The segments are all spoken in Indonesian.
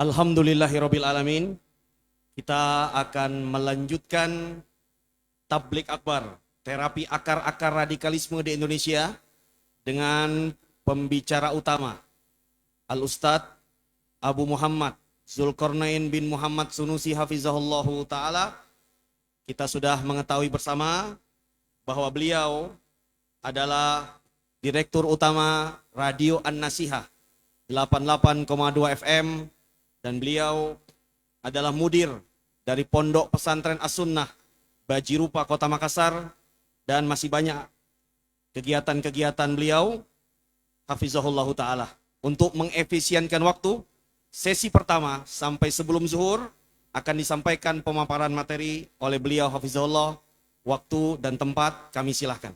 Alhamdulillahirabbil alamin. Kita akan melanjutkan tablik akbar, terapi akar-akar radikalisme di Indonesia dengan pembicara utama Al-Ustadz Abu Muhammad Zulkarnain bin Muhammad Sunusi hafizahullahu taala. Kita sudah mengetahui bersama bahwa beliau adalah Direktur Utama Radio An-Nasihah 88,2 FM dan beliau adalah mudir dari Pondok Pesantren As-Sunnah Bajirupa Kota Makassar, dan masih banyak kegiatan-kegiatan beliau hafizahullahu taala. Untuk mengefisienkan waktu, sesi pertama sampai sebelum zuhur akan disampaikan pemaparan materi oleh beliau hafizahullah. Waktu dan tempat kami silahkan.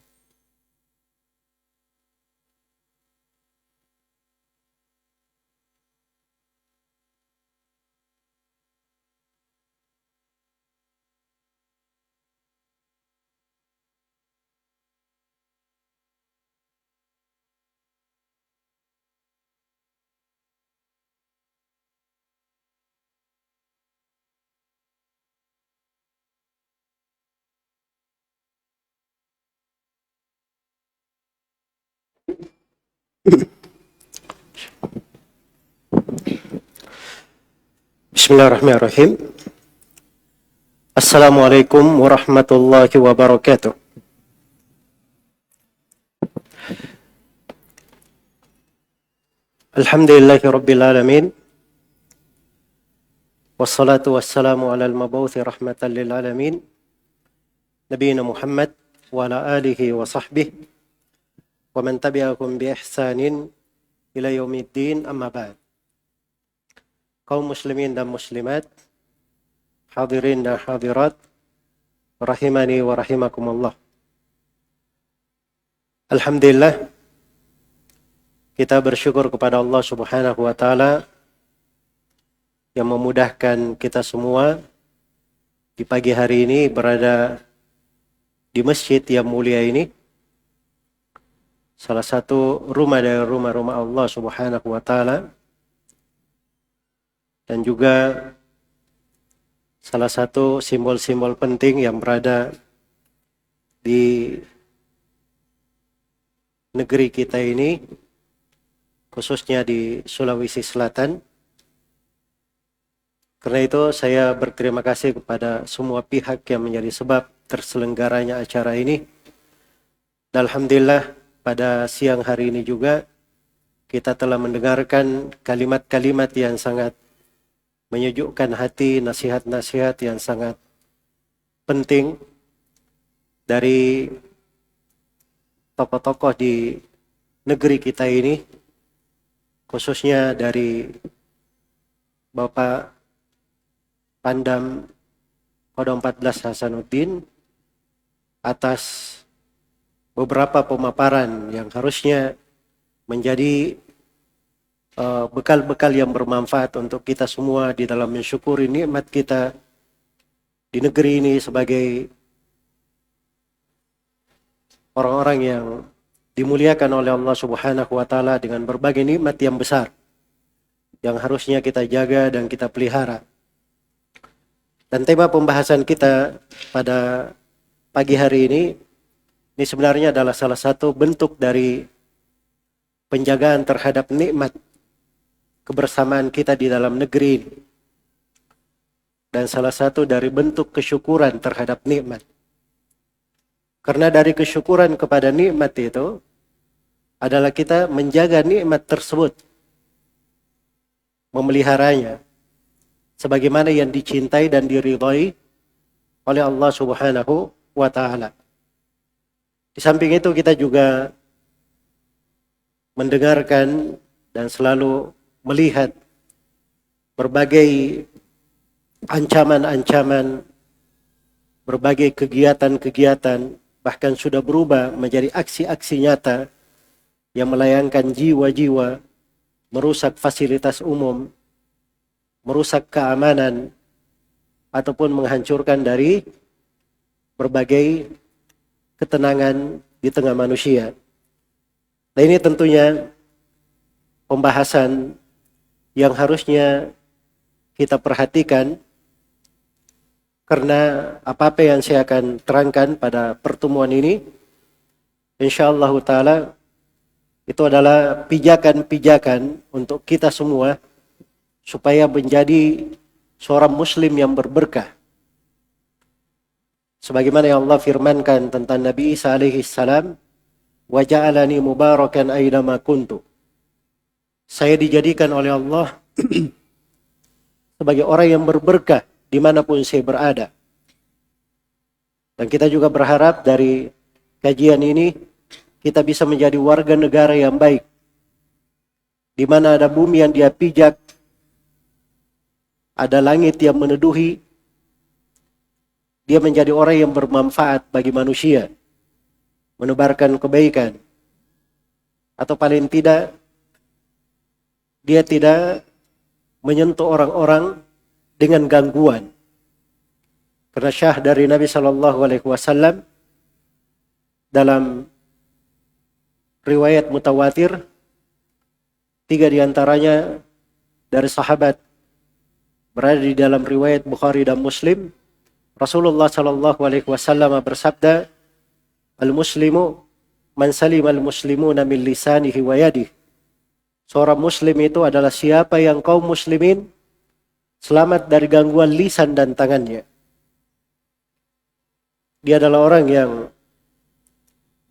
Bismillahirrahmanirrahim. Assalamualaikum warahmatullahi wabarakatuh. Alhamdulillahi rabbil alamin. Wassalatu wassalamu ala al-mabawthi rahmatan lil alamin. Nabiyina Muhammad wa ala alihi wa sahbihi wa man tabi'akum bi ihsanin ila yaumiddin, amma ba'd. Kaum muslimin dan muslimat, hadirin dan hadirat, rahimani wa rahimakumullah. Alhamdulillah, kita bersyukur kepada Allah Subhanahu wa taala yang memudahkan kita semua di pagi hari ini berada di masjid yang mulia ini, salah satu rumah dari rumah-rumah Allah Subhanahu wa taala, dan juga salah satu simbol-simbol penting yang berada di negeri kita ini, khususnya di Sulawesi Selatan. Karena itu saya berterima kasih kepada semua pihak yang menjadi sebab terselenggaranya acara ini. Dan alhamdulillah pada siang hari ini juga kita telah mendengarkan kalimat-kalimat yang sangat menyejukkan hati, nasihat-nasihat yang sangat penting dari tokoh-tokoh di negeri kita ini, khususnya dari Bapak Pandam Kodam 14 Hasanuddin atas beberapa pemaparan yang harusnya menjadi bekal-bekal yang bermanfaat untuk kita semua di dalam mensyukuri nikmat kita di negeri ini sebagai orang-orang yang dimuliakan oleh Allah Subhanahu wa taala dengan berbagai nikmat yang besar yang harusnya kita jaga dan kita pelihara. Dan tema pembahasan kita pada pagi hari ini sebenarnya adalah salah satu bentuk dari penjagaan terhadap nikmat kebersamaan kita di dalam negeri ini, dan salah satu dari bentuk kesyukuran terhadap nikmat. Karena dari kesyukuran kepada nikmat itu adalah kita menjaga nikmat tersebut, memeliharanya sebagaimana yang dicintai dan diridhai oleh Allah Subhanahu wa taala. Di samping itu kita juga mendengarkan dan selalu melihat berbagai ancaman-ancaman, berbagai kegiatan-kegiatan, bahkan sudah berubah menjadi aksi-aksi nyata yang melayangkan jiwa-jiwa, merusak fasilitas umum, merusak keamanan, ataupun menghancurkan dari berbagai ketenangan di tengah manusia. Nah, ini tentunya pembahasan yang harusnya kita perhatikan, karena apa-apa yang saya akan terangkan pada pertemuan ini, insyaallah ta'ala, itu adalah pijakan-pijakan untuk kita semua, supaya menjadi seorang muslim yang berberkah. Sebagaimana yang Allah firmankan tentang Nabi Isa alaihi salam, wa ja'alani mubarakan aynama kuntu. Saya dijadikan oleh Allah sebagai orang yang berberkah dimanapun saya berada. Dan kita juga berharap dari kajian ini kita bisa menjadi warga negara yang baik, di mana ada bumi yang dia pijak, ada langit yang meneduhi. Dia menjadi orang yang bermanfaat bagi manusia, menebarkan kebaikan, atau paling tidak dia tidak menyentuh orang-orang dengan gangguan. Karena syah dari Nabi SAW dalam riwayat mutawatir, 3 diantaranya dari sahabat, berada di dalam riwayat Bukhari dan Muslim. Rasulullah SAW bersabda, al-muslimu man salim al-muslimuna min lisanihi wa yadihi. Seorang muslim itu adalah siapa yang kaum muslimin selamat dari gangguan lisan dan tangannya. Dia adalah orang yang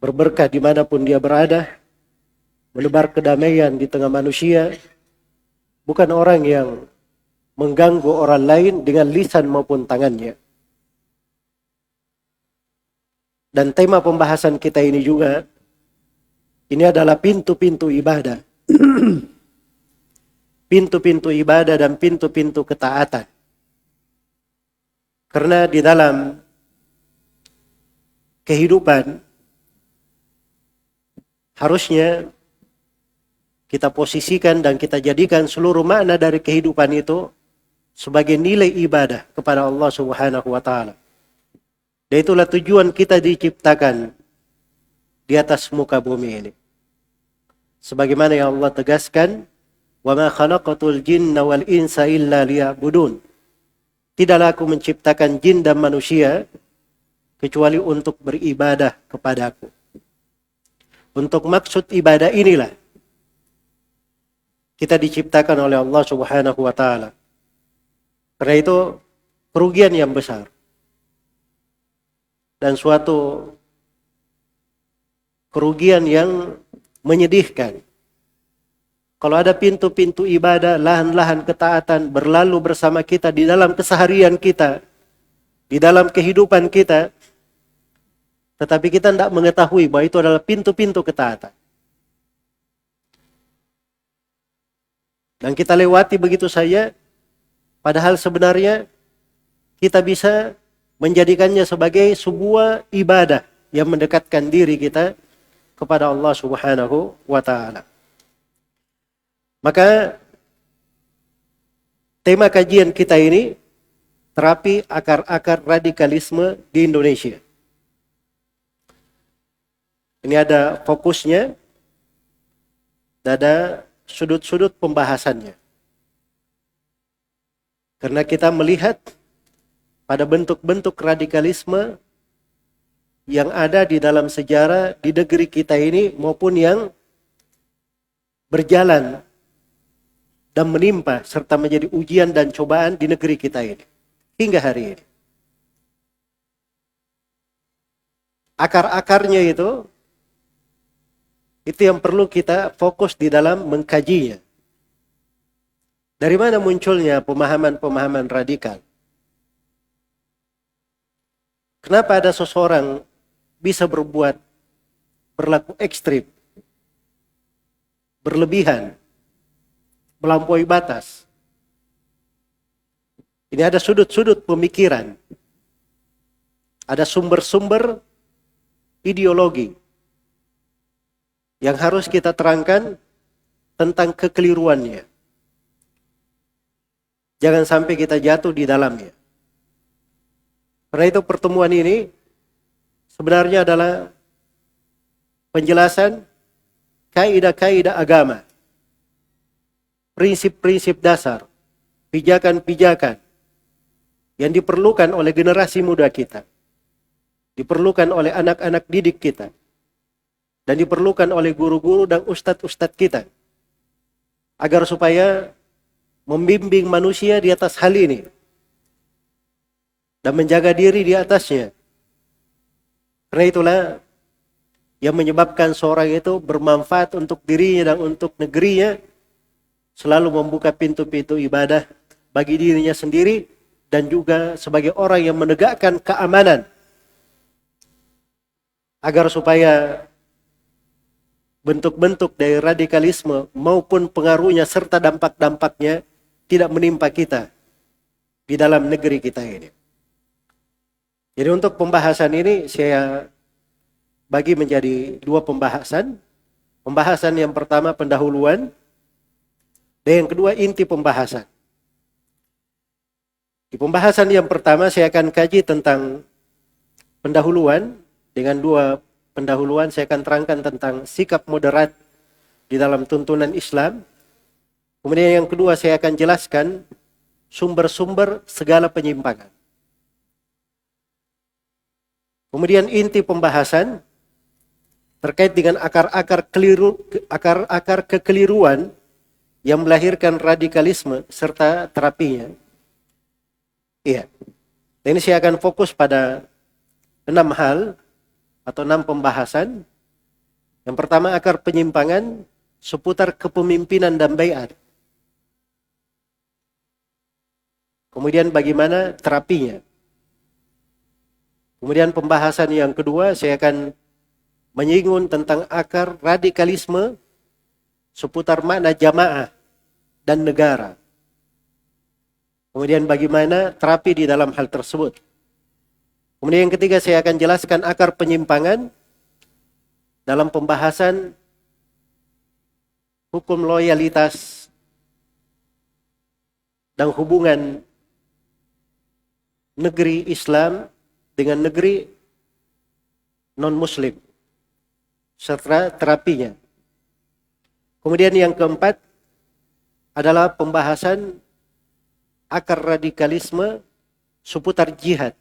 berberkah dimanapun dia berada, menebar kedamaian di tengah manusia, bukan orang yang mengganggu orang lain dengan lisan maupun tangannya. Dan tema pembahasan kita ini juga, ini adalah pintu-pintu ibadah. Pintu-pintu ibadah dan pintu-pintu ketaatan. Karena di dalam kehidupan, harusnya kita posisikan dan kita jadikan seluruh makna dari kehidupan itu sebagai nilai ibadah kepada Allah Subhanahu wa taala. Dan itulah tujuan kita diciptakan di atas muka bumi ini. Sebagaimana yang Allah tegaskan, "Wa ma khalaqatul jinna wal insa illa liya'budun." Tidaklah aku menciptakan jin dan manusia kecuali untuk beribadah kepadaku. Untuk maksud ibadah inilah kita diciptakan oleh Allah Subhanahu wa taala. Karena itu kerugian yang besar dan suatu kerugian yang menyedihkan kalau ada pintu-pintu ibadah, lahan-lahan ketaatan berlalu bersama kita di dalam keseharian kita, di dalam kehidupan kita, tetapi kita tidak mengetahui bahwa itu adalah pintu-pintu ketaatan. Dan kita lewati begitu saja, padahal sebenarnya kita bisa menjadikannya sebagai sebuah ibadah yang mendekatkan diri kita kepada Allah Subhanahu wa taala. Maka tema kajian kita ini, terapi akar-akar radikalisme di Indonesia. Ini ada fokusnya, ada sudut-sudut pembahasannya. Karena kita melihat pada bentuk-bentuk radikalisme yang ada di dalam sejarah di negeri kita ini maupun yang berjalan dan menimpa serta menjadi ujian dan cobaan di negeri kita ini hingga hari ini. Akar-akarnya itu yang perlu kita fokus di dalam mengkajinya. Dari mana munculnya pemahaman-pemahaman radikal? Kenapa ada seseorang bisa berlaku ekstrim, berlebihan, melampaui batas? Ini ada sudut-sudut pemikiran, ada sumber-sumber ideologi yang harus kita terangkan tentang kekeliruannya. Jangan sampai kita jatuh di dalamnya. Karena itu pertemuan ini sebenarnya adalah penjelasan kaidah-kaidah agama, prinsip-prinsip dasar pijakan-pijakan yang diperlukan oleh generasi muda kita, diperlukan oleh anak-anak didik kita, dan diperlukan oleh guru-guru dan ustadz-ustadz kita, agar supaya membimbing manusia di atas hal ini dan menjaga diri di atasnya. Karena itulah yang menyebabkan seorang itu bermanfaat untuk dirinya dan untuk negerinya, selalu membuka pintu-pintu ibadah bagi dirinya sendiri dan juga sebagai orang yang menegakkan keamanan, agar supaya bentuk-bentuk dari radikalisme maupun pengaruhnya serta dampak-dampaknya tidak menimpa kita di dalam negeri kita ini. Jadi untuk pembahasan ini saya bagi menjadi dua pembahasan. Pembahasan yang pertama pendahuluan, dan yang kedua inti pembahasan. Di pembahasan yang pertama saya akan kaji tentang pendahuluan. Dengan dua pendahuluan saya akan terangkan tentang sikap moderat di dalam tuntunan Islam. Kemudian yang kedua saya akan jelaskan sumber-sumber segala penyimpangan. Kemudian inti pembahasan terkait dengan akar-akar kekeliruan yang melahirkan radikalisme serta terapinya. Iya. Dan ini saya akan fokus pada 6 hal atau 6 pembahasan. Yang pertama, akar penyimpangan seputar kepemimpinan dan baiat. Kemudian bagaimana terapinya. Kemudian pembahasan yang kedua, saya akan menyinggung tentang akar radikalisme seputar makna jamaah dan negara. Kemudian bagaimana terapi di dalam hal tersebut. Kemudian yang ketiga, saya akan jelaskan akar penyimpangan dalam pembahasan hukum loyalitas dan hubungan negeri Islam dengan negeri non-muslim serta terapinya. Kemudian yang keempat adalah pembahasan akar radikalisme seputar jihad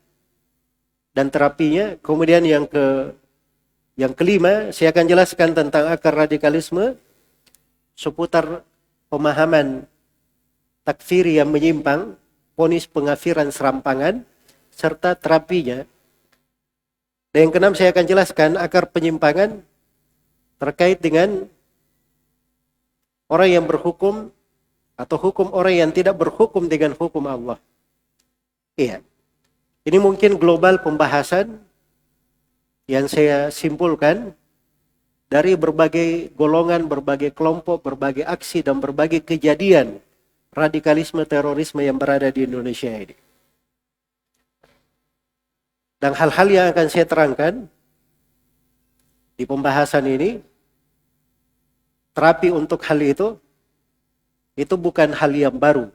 dan terapinya. Kemudian yang kelima saya akan jelaskan tentang akar radikalisme seputar pemahaman takfir yang menyimpang, vonis pengafiran serampangan serta terapinya. Dan yang keenam saya akan jelaskan akar penyimpangan terkait dengan orang yang berhukum atau hukum orang yang tidak berhukum dengan hukum Allah. Iya. Ini mungkin global pembahasan yang saya simpulkan dari berbagai golongan, berbagai kelompok, berbagai aksi dan berbagai kejadian radikalisme terorisme yang berada di Indonesia ini. Dan hal-hal yang akan saya terangkan di pembahasan ini, terapi untuk hal itu bukan hal yang baru.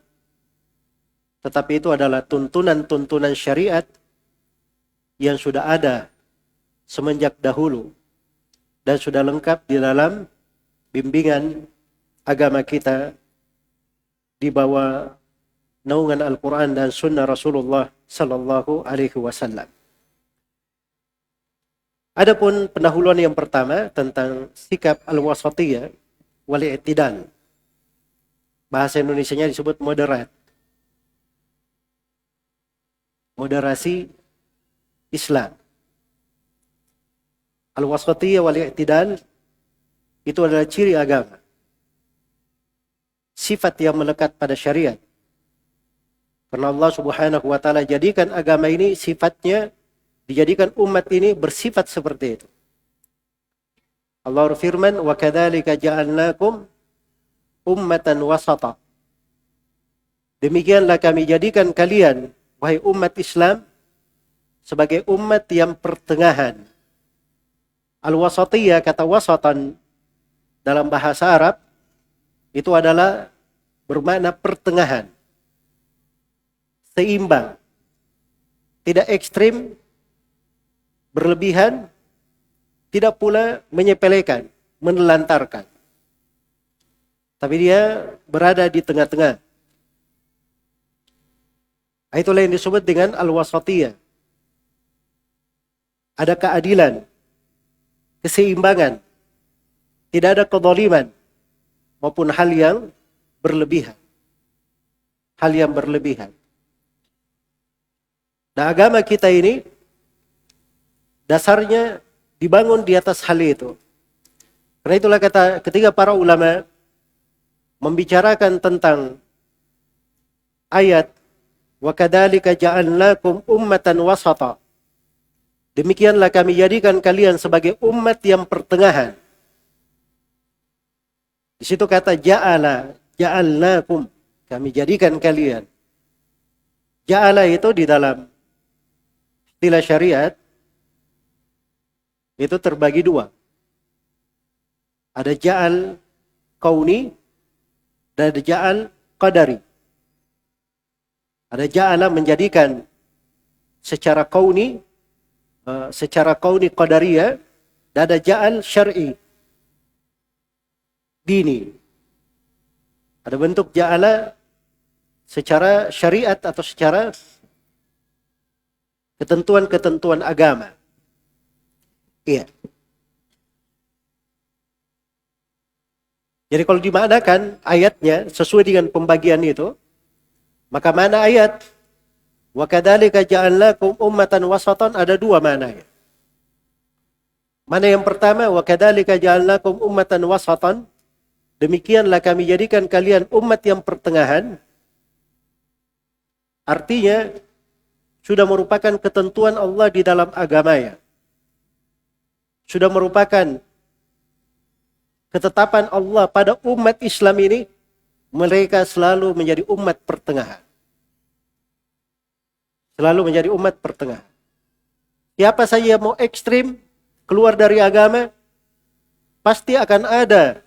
Tetapi itu adalah tuntunan-tuntunan syariat yang sudah ada semenjak dahulu dan sudah lengkap di dalam bimbingan agama kita di bawah naungan Al-Quran dan Sunnah Rasulullah Sallallahu Alaihi Wasallam. Adapun pendahuluan yang pertama tentang sikap al-wasatiyah wal-i'tidal. Bahasa Indonesianya disebut moderat. Moderasi Islam. Al-wasatiyah wal-i'tidal itu adalah ciri agama. Sifat yang melekat pada syariat. Karena Allah Subhanahu wa taala jadikan agama ini sifatnya, dijadikan umat ini bersifat seperti itu. Allah berfirman, "Wa kadzalika ja'alnakum ummatan wasata." Demikianlah kami jadikan kalian, wahai umat Islam, sebagai umat yang pertengahan. Al-wasatiyah, kata wasatan dalam bahasa Arab, itu adalah bermakna pertengahan. Seimbang. Tidak ekstrim, berlebihan, tidak pula menyepelekan, menelantarkan. Tapi dia berada di tengah-tengah. Itulah yang disebut dengan al-wasatiyah. Ada keadilan, keseimbangan, tidak ada kezaliman maupun hal yang berlebihan. Hal yang berlebihan. Nah, agama kita ini dasarnya dibangun di atas hal itu. Karena itulah ketika para ulama membicarakan tentang ayat wa kadzalika ja'alnakum ummatan wasata. Demikianlah kami jadikan kalian sebagai umat yang pertengahan. Di situ kata ja'alnakum, kami jadikan kalian. Ja'ala itu di dalam istilah syariat itu terbagi dua. Ada ja'al kauni dan ada ja'al qadari. Ada ja'ala menjadikan secara kauni qadariyah, dan ada ja'al syar'i, dini. Ada bentuk ja'ala secara syariat atau secara ketentuan-ketentuan agama. Iya. Jadi kalau dimaknakan ayatnya sesuai dengan pembagian itu, maka mana ayat wa kadzalika ja'alnakum ummatan wasatan ada dua maknanya. Mana yang pertama wa kadzalika ja'alnakum ummatan wasatan, demikianlah kami jadikan kalian umat yang pertengahan. Artinya sudah merupakan ketentuan Allah di dalam agamanya. Sudah merupakan ketetapan Allah pada umat Islam ini, mereka selalu menjadi umat pertengahan. Selalu menjadi umat pertengahan. Siapa saja yang mau ekstrim, keluar dari agama, pasti akan ada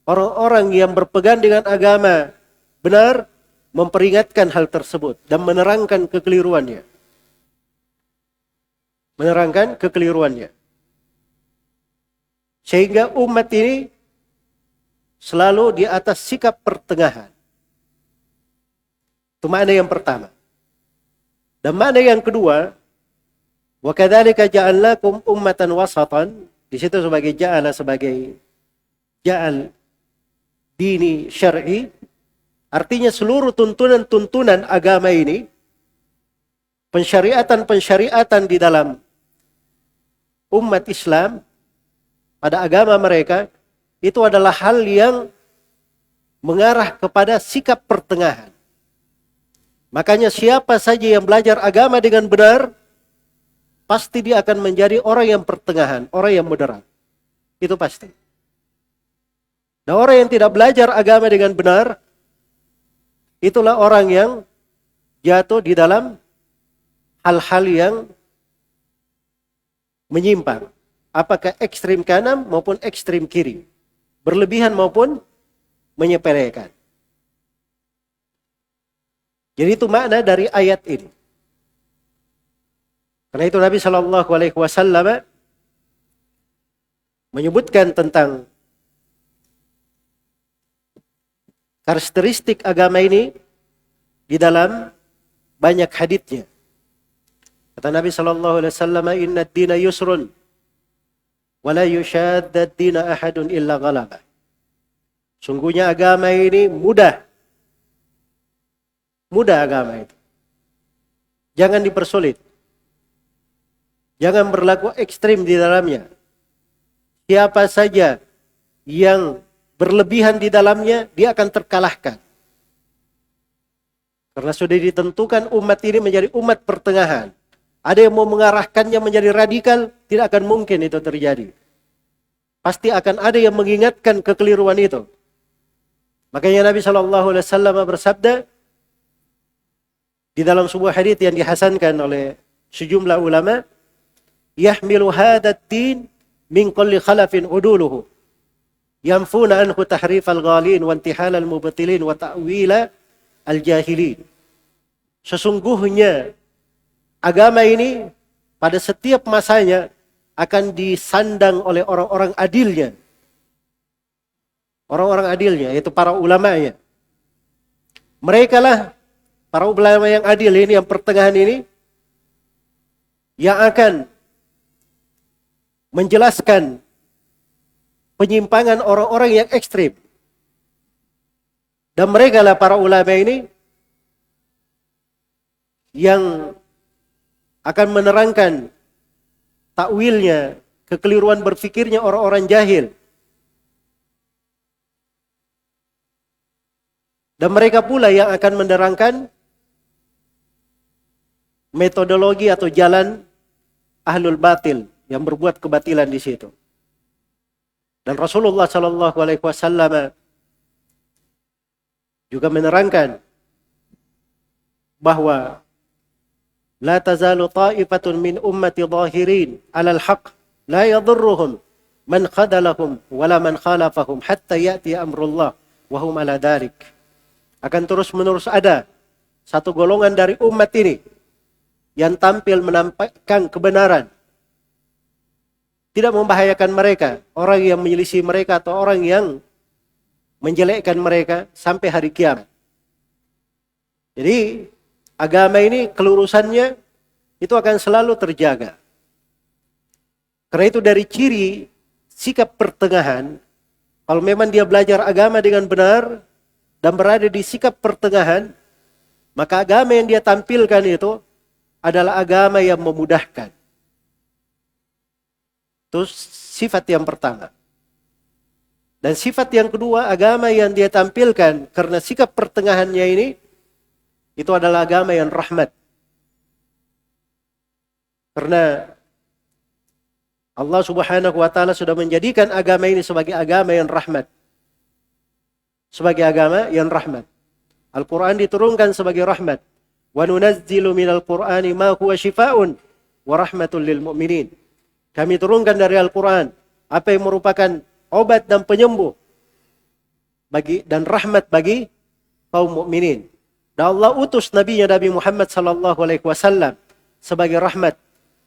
orang-orang yang berpegang dengan agama benar, memperingatkan hal tersebut dan menerangkan kekeliruannya. Menerangkan kekeliruannya. Sehingga umat ini selalu di atas sikap pertengahan. Itu makna yang pertama. Dan makna yang kedua, wa kadzalika ja'alnakum ummatan wasatan, di situ sebagai ja'ala sebagai ja'al dini syar'i, artinya seluruh tuntunan-tuntunan agama ini, pensyariatan-pensyariatan di dalam umat Islam pada agama mereka, itu adalah hal yang mengarah kepada sikap pertengahan. Makanya siapa saja yang belajar agama dengan benar, pasti dia akan menjadi orang yang pertengahan, orang yang moderat. Itu pasti. Nah, orang yang tidak belajar agama dengan benar, itulah orang yang jatuh di dalam hal-hal yang menyimpang. Apakah ekstrim kanan maupun ekstrim kiri. Berlebihan maupun menyepelekan. Jadi itu makna dari ayat ini. Karena itu Nabi SAW menyebutkan tentang karakteristik agama ini di dalam banyak haditsnya. Kata Nabi SAW, "Inna ad-dina yusrun, wa la yushadda ad-dina ahadun illa ghalaba." Sungguhnya agama ini mudah. Mudah agama itu. Jangan dipersulit. Jangan berlaku ekstrim di dalamnya. Siapa saja yang berlebihan di dalamnya, dia akan terkalahkan. Karena sudah ditentukan umat ini menjadi umat pertengahan. Ada yang mau mengarahkannya menjadi radikal, tidak akan mungkin itu terjadi. Pasti akan ada yang mengingatkan kekeliruan itu. Makanya Nabi SAW bersabda di dalam sebuah hadits yang dihasankan oleh sejumlah ulama, "Yahmilu hadad din min kulli khalafin uduluhu, yamfuna anhu tahrif al-ghalin wa intihal al-mubtilin wa ta'wila al-jahilin." Sesungguhnya agama ini pada setiap masanya akan disandang oleh orang-orang adilnya. Orang-orang adilnya, yaitu para ulamanya. Mereka lah para ulama yang adil ini, yang pertengahan ini, yang akan menjelaskan penyimpangan orang-orang yang ekstrim. Dan mereka lah para ulama ini yang akan menerangkan takwilnya, kekeliruan berfikirnya orang-orang jahil. Dan mereka pula yang akan menerangkan metodologi atau jalan ahlul batil yang berbuat kebatilan di situ. Dan Rasulullah Shallallahu Alaihi Wasallam juga menerangkan bahwa la tazalu ta'ifatun min ummati zahirin 'alal haqq la yadurruhum man khadalahum wala man khalafahum hatta ya'ti amrullah wa hum 'ala dzalik. Akan terus-menerus ada satu golongan dari umat ini yang tampil menampakkan kebenaran, tidak membahayakan mereka, orang yang menyelisih mereka atau orang yang menjelekkan mereka sampai hari kiamat. Jadi agama ini kelurusannya itu akan selalu terjaga. Karena itu dari ciri sikap pertengahan, kalau memang dia belajar agama dengan benar dan berada di sikap pertengahan, maka agama yang dia tampilkan itu adalah agama yang memudahkan. Itu sifat yang pertama. Dan sifat yang kedua, agama yang dia tampilkan karena sikap pertengahannya ini, itu adalah agama yang rahmat. Karena Allah Subhanahu wa Ta'ala sudah menjadikan agama ini sebagai agama yang rahmat. Sebagai agama yang rahmat. Al-Quran diturunkan sebagai rahmat. Wa nunazzilu minal Qur'ani ma huwa shifaa'un wa rahmatul lil mu'minin. Kami turunkan dari Al-Quran apa yang merupakan obat dan penyembuh dan rahmat bagi kaum mukminin. Dan Allah utus Nabi Muhammad sallallahu alaihi wasallam sebagai rahmat.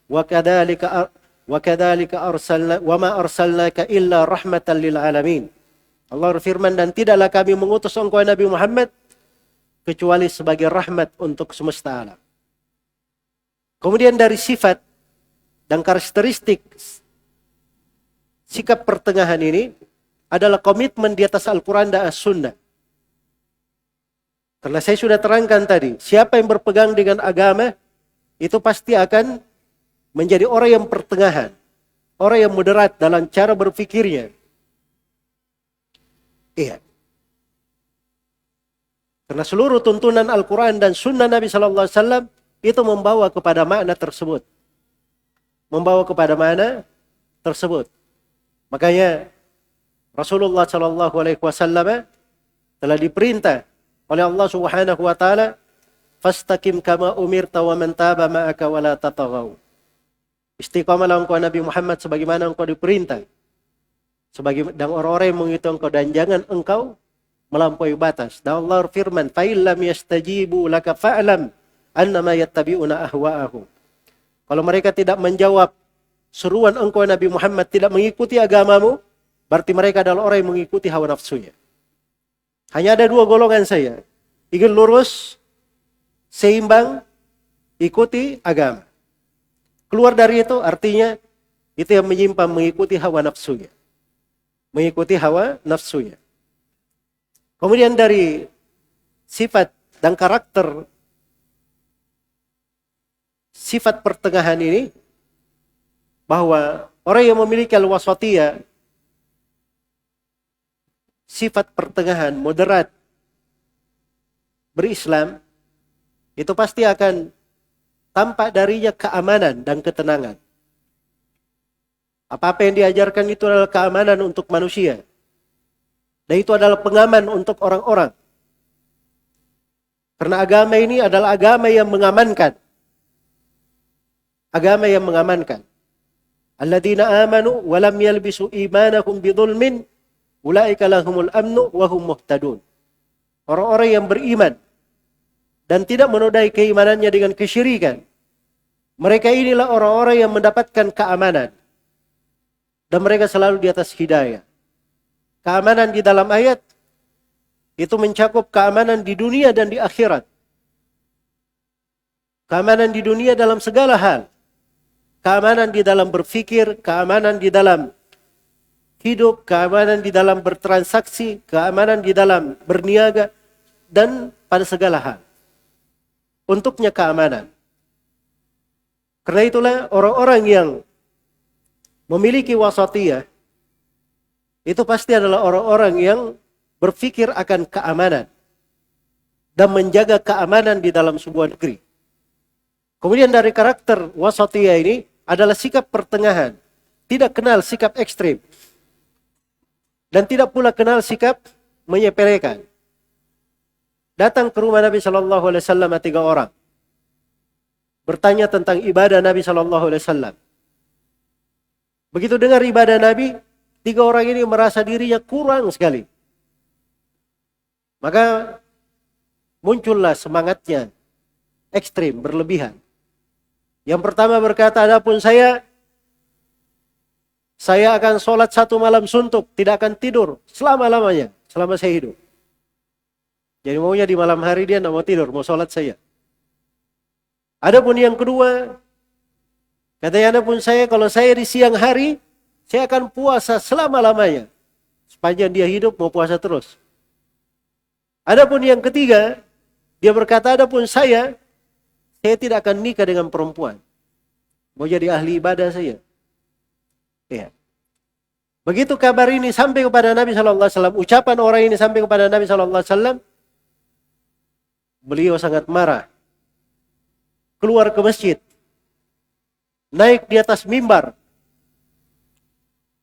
Wa kadzalika arsalna wa ma arsalnaka illa rahmatan lil alamin. Allah berfirman, dan tidaklah kami mengutus engkau Nabi Muhammad kecuali sebagai rahmat untuk semesta alam. Kemudian dari sifat dan karakteristik sikap pertengahan ini adalah komitmen di atas Al-Quran dan As-Sunnah. Karena saya sudah terangkan tadi, siapa yang berpegang dengan agama, itu pasti akan menjadi orang yang pertengahan. Orang yang moderat dalam cara berpikirnya. Iya. Karena seluruh tuntunan Al-Quran dan Sunnah Nabi SAW itu membawa kepada makna tersebut. Membawa kepada makna tersebut. Makanya Rasulullah SAW telah diperintah oleh Allah Subhanahu wa Ta'ala, fastaqim kama umirta wa man taba ma'aka wa la tataghaw. Istiqamalah engkau Nabi Muhammad sebagaimana engkau diperintah. Dan orang-orang yang mengikuti engkau, dan jangan engkau melampaui batas. Dan Allah firman, fa illam yastajibu laka fa'lam annama yattabi'una ahwa'ahum. Kalau mereka tidak menjawab seruan engkau Nabi Muhammad, tidak mengikuti agamamu, berarti mereka adalah orang yang mengikuti hawa nafsunya. Hanya ada dua golongan saya. Ingin lurus, seimbang, ikuti agama. Keluar dari itu artinya itu yang menyimpang, mengikuti hawa nafsunya. Mengikuti hawa nafsunya. Kemudian dari sifat dan karakter sifat pertengahan ini, bahwa orang yang memiliki al-wasatiyah, sifat pertengahan, moderat, berislam, itu pasti akan tampak darinya keamanan dan ketenangan. Apa-apa yang diajarkan itu adalah keamanan untuk manusia. Dan itu adalah pengaman untuk orang-orang. Karena agama ini adalah agama yang mengamankan. Agama yang mengamankan. Alladzina amanu wa lam yalbisu imanahum bidzulmin ulaika lahumul amnu wa hum muhtadun. Orang-orang yang beriman dan tidak menodai keimanannya dengan kesyirikan, mereka inilah orang-orang yang mendapatkan keamanan. Dan mereka selalu di atas hidayah. Keamanan di dalam ayat itu mencakup keamanan di dunia dan di akhirat. keamanan di dunia dalam segala hal. Keamanan di dalam berpikir, keamanan di dalam hidup, keamanan di dalam bertransaksi, keamanan di dalam berniaga, dan pada segala hal. Untuknya keamanan. Karena itulah orang-orang yang memiliki wasatiyah, itu pasti adalah orang-orang yang berpikir akan keamanan dan menjaga keamanan di dalam sebuah negeri. Kemudian dari karakter wasatiyah ini adalah sikap pertengahan. Tidak kenal sikap ekstrim. Dan tidak pula kenal sikap menyepelekan. Datang ke rumah Nabi SAW 3 orang. Bertanya tentang ibadah Nabi SAW. Begitu dengar ibadah Nabi, 3 orang ini merasa dirinya kurang sekali. Maka muncullah semangatnya ekstrim, berlebihan. Yang pertama berkata, adapun saya akan sholat 1 malam suntuk, tidak akan tidur selama-lamanya, selama saya hidup. Jadi maunya di malam hari dia tidak mau tidur, mau sholat saya. Adapun yang kedua, katanya adapun saya, kalau saya di siang hari, saya akan puasa selama-lamanya. Sepanjang dia hidup mau puasa terus. Adapun yang ketiga, dia berkata, adapun saya tidak akan nikah dengan perempuan. Mau jadi ahli ibadah saya. Ya. Begitu kabar ini sampai kepada Nabi SAW, ucapan orang ini sampai kepada Nabi SAW, beliau sangat marah. Keluar ke masjid. Naik di atas mimbar.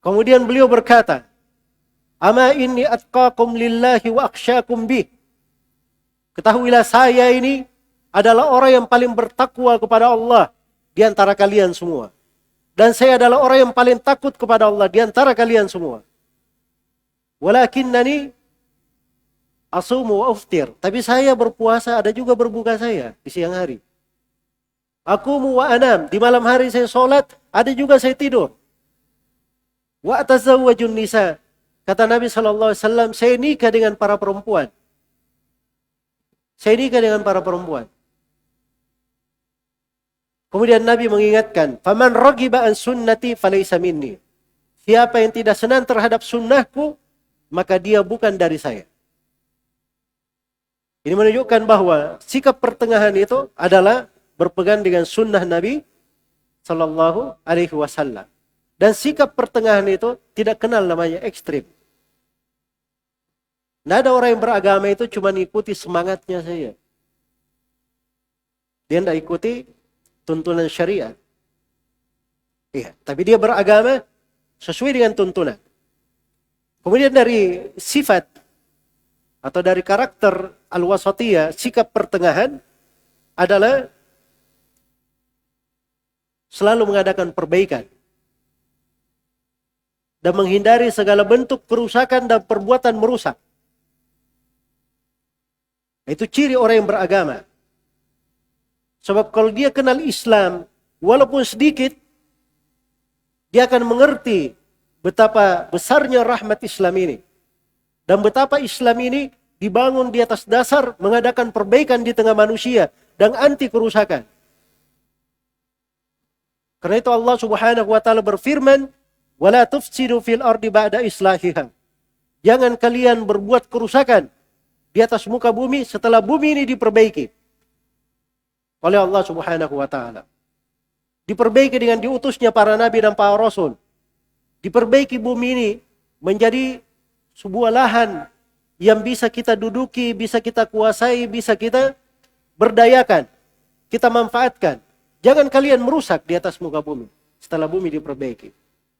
Kemudian beliau berkata, ama inni atqakum lillahi wa akhsyakum bih. Ketahuilah saya ini adalah orang yang paling bertakwa kepada Allah di antara kalian semua. Dan saya adalah orang yang paling takut kepada Allah di antara kalian semua. Walakinnani asumu wa uftir. Tapi saya berpuasa, ada juga berbuka saya di siang hari. Aqumu wa anam. Di malam hari saya sholat, ada juga saya tidur. Wa atazawwajun nisa. Kata Nabi SAW, saya nikah dengan para perempuan. Saya nikah dengan para perempuan. Kemudian Nabi mengingatkan, faman ragiba an sunnati falaysa minni. Siapa yang tidak senang terhadap sunnahku, maka dia bukan dari saya. Ini menunjukkan bahwa sikap pertengahan itu adalah berpegang dengan sunnah Nabi sallallahu alaihi wasallam. Dan sikap pertengahan itu tidak kenal namanya ekstrim. Tidak ada orang yang beragama itu cuma ikuti semangatnya saja. Dia tidak ikuti tuntunan syariat. Iya, tapi dia beragama sesuai dengan tuntunan. Kemudian dari sifat atau dari karakter al-wasatiyah, sikap pertengahan adalah selalu mengadakan perbaikan dan menghindari segala bentuk kerusakan dan perbuatan merusak. Itu ciri orang yang beragama. Sebab kalau dia kenal Islam, walaupun sedikit, dia akan mengerti betapa besarnya rahmat Islam ini. Dan betapa Islam ini dibangun di atas dasar mengadakan perbaikan di tengah manusia dan anti kerusakan. Karena itu Allah Subhanahu wa taala berfirman, "Wala tufsidu fil ardi ba'da islahiha." Jangan kalian berbuat kerusakan di atas muka bumi setelah bumi ini diperbaiki oleh Allah Subhanahu wa taala. Diperbaiki dengan diutusnya para nabi dan para rasul. Diperbaiki bumi ini menjadi sebuah lahan yang bisa kita duduki, bisa kita kuasai, bisa kita berdayakan, kita manfaatkan. Jangan kalian merusak di atas muka bumi setelah bumi diperbaiki.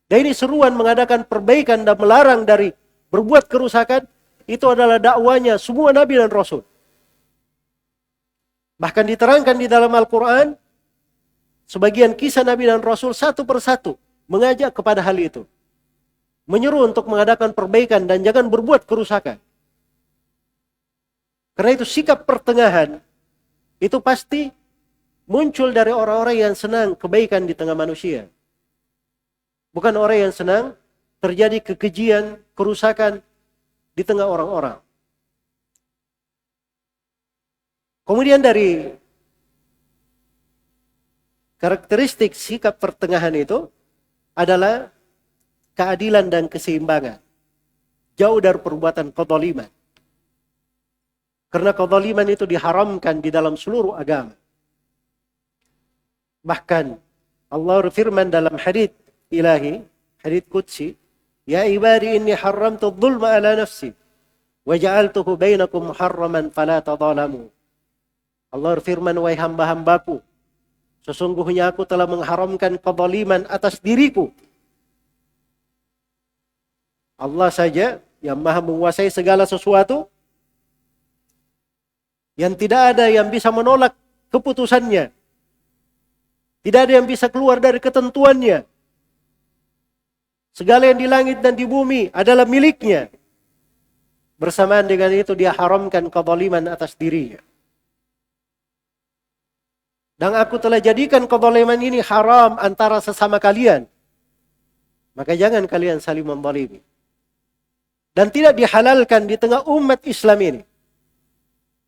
Dan ini seruan mengadakan perbaikan dan melarang dari berbuat kerusakan. Itu adalah dakwanya semua nabi dan rasul. Bahkan diterangkan di dalam Al-Quran, sebagian kisah nabi dan rasul satu persatu mengajak kepada hal itu. Menyeru untuk mengadakan perbaikan dan jangan berbuat kerusakan. Karena itu sikap pertengahan itu pasti muncul dari orang-orang yang senang kebaikan di tengah manusia. Bukan orang yang senang terjadi kekejian, kerusakan di tengah orang-orang. Kemudian dari karakteristik sikap pertengahan itu adalah keadilan dan keseimbangan. Jauh dari perbuatan kezaliman. Karena kezaliman itu diharamkan di dalam seluruh agama. Bahkan Allah berfirman dalam hadits ilahi, hadits qudsi, "Ya ibadi inni haramtu dzulma ala nafsi wa ja'altuhu bainakum muharraman fala tadzalamu." Allah berfirman, "Wahai hamba-hambaku, sesungguhnya aku telah mengharamkan kezaliman atas diriku." Allah saja yang maha menguasai segala sesuatu, yang tidak ada yang bisa menolak keputusannya. Tidak ada yang bisa keluar dari ketentuannya. Segala yang di langit dan di bumi adalah miliknya. Bersamaan dengan itu dia haramkan kezaliman atas dirinya. Dan aku telah jadikan kezaliman ini haram antara sesama kalian. Maka jangan kalian saling menzalimi. Dan tidak dihalalkan di tengah umat Islam ini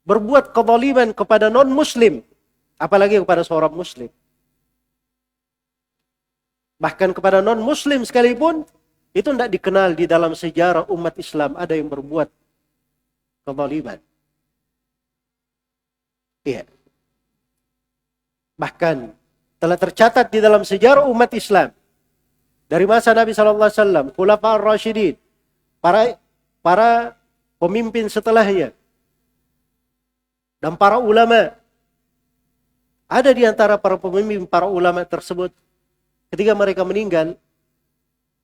berbuat kezaliman kepada non-muslim, apalagi kepada seorang muslim. Bahkan kepada non-muslim sekalipun, itu tidak dikenal di dalam sejarah umat Islam ada yang berbuat kezaliman. Iya. Bahkan telah tercatat di dalam sejarah umat Islam dari masa Nabi SAW, Khulafaur Rasyidin, para pemimpin setelahnya, dan para ulama. Ada di antara para pemimpin, para ulama tersebut, ketika mereka meninggal,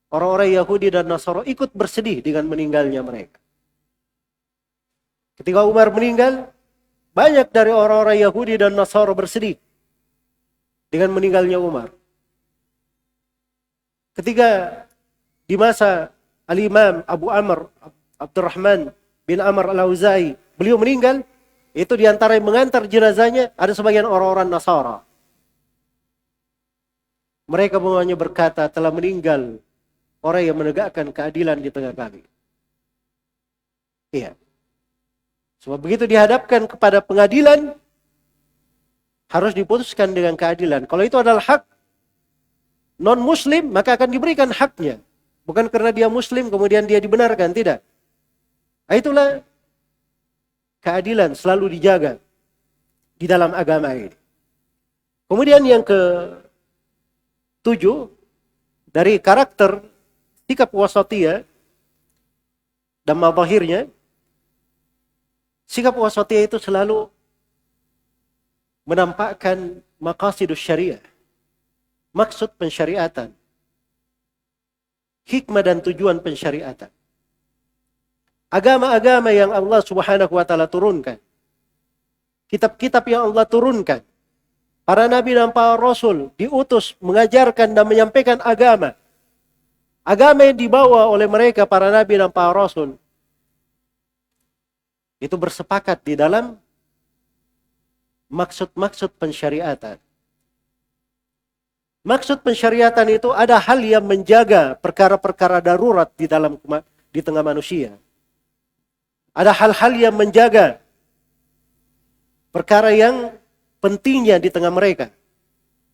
orang-orang Yahudi dan Nasara ikut bersedih dengan meninggalnya mereka. Ketika Umar meninggal, banyak dari orang-orang Yahudi dan Nasara bersedih dengan meninggalnya Umar. Ketika di masa Al-Imam Abu Amr Abdurrahman bin Amr Al-Auza'i, beliau meninggal, itu di antara yang mengantar jenazahnya ada sebagian orang-orang Nasara. Mereka semuanya berkata, telah meninggal orang yang menegakkan keadilan di tengah kami. Iya. Sebab begitu dihadapkan kepada pengadilan, harus diputuskan dengan keadilan. Kalau itu adalah hak non-muslim, maka akan diberikan haknya. Bukan karena dia muslim kemudian dia dibenarkan, tidak. Itulah keadilan selalu dijaga di dalam agama ini. Kemudian yang ke-7 dari karakter sikap wasatiyah dan mazahirnya, sikap wasatiyah itu selalu menampakkan maqasidus syariah, maksud pensyariatan, hikmah dan tujuan pensyariatan. Agama-agama yang Allah Subhanahu wa taala turunkan, kitab-kitab yang Allah turunkan, para nabi dan para rasul diutus mengajarkan dan menyampaikan agama. Agama yang dibawa oleh mereka para nabi dan para rasul itu bersepakat di dalam maksud-maksud pensyariatan. Maksud pensyariatan itu ada hal yang menjaga perkara-perkara darurat di tengah manusia. Ada hal-hal yang menjaga perkara yang pentingnya di tengah mereka.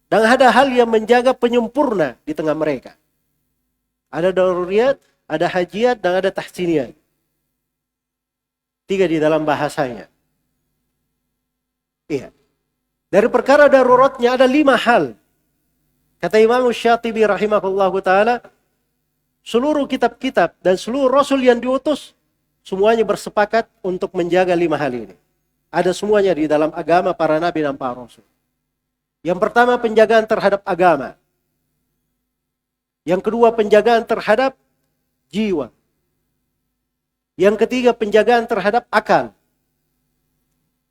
Dan ada hal yang menjaga penyempurna di tengah mereka. Ada daruriyat, ada hajiyat, dan ada tahsiniyat. 3 di dalam bahasanya. Iya. Dari perkara daruratnya ada 5 hal. Kata Imam Syatibi rahimahullahu ta'ala, seluruh kitab-kitab dan seluruh rasul yang diutus, semuanya bersepakat untuk menjaga 5 hal ini. Ada semuanya di dalam agama para nabi dan para rasul. Yang pertama, penjagaan terhadap agama. Yang kedua, penjagaan terhadap jiwa. Yang ketiga, penjagaan terhadap akal.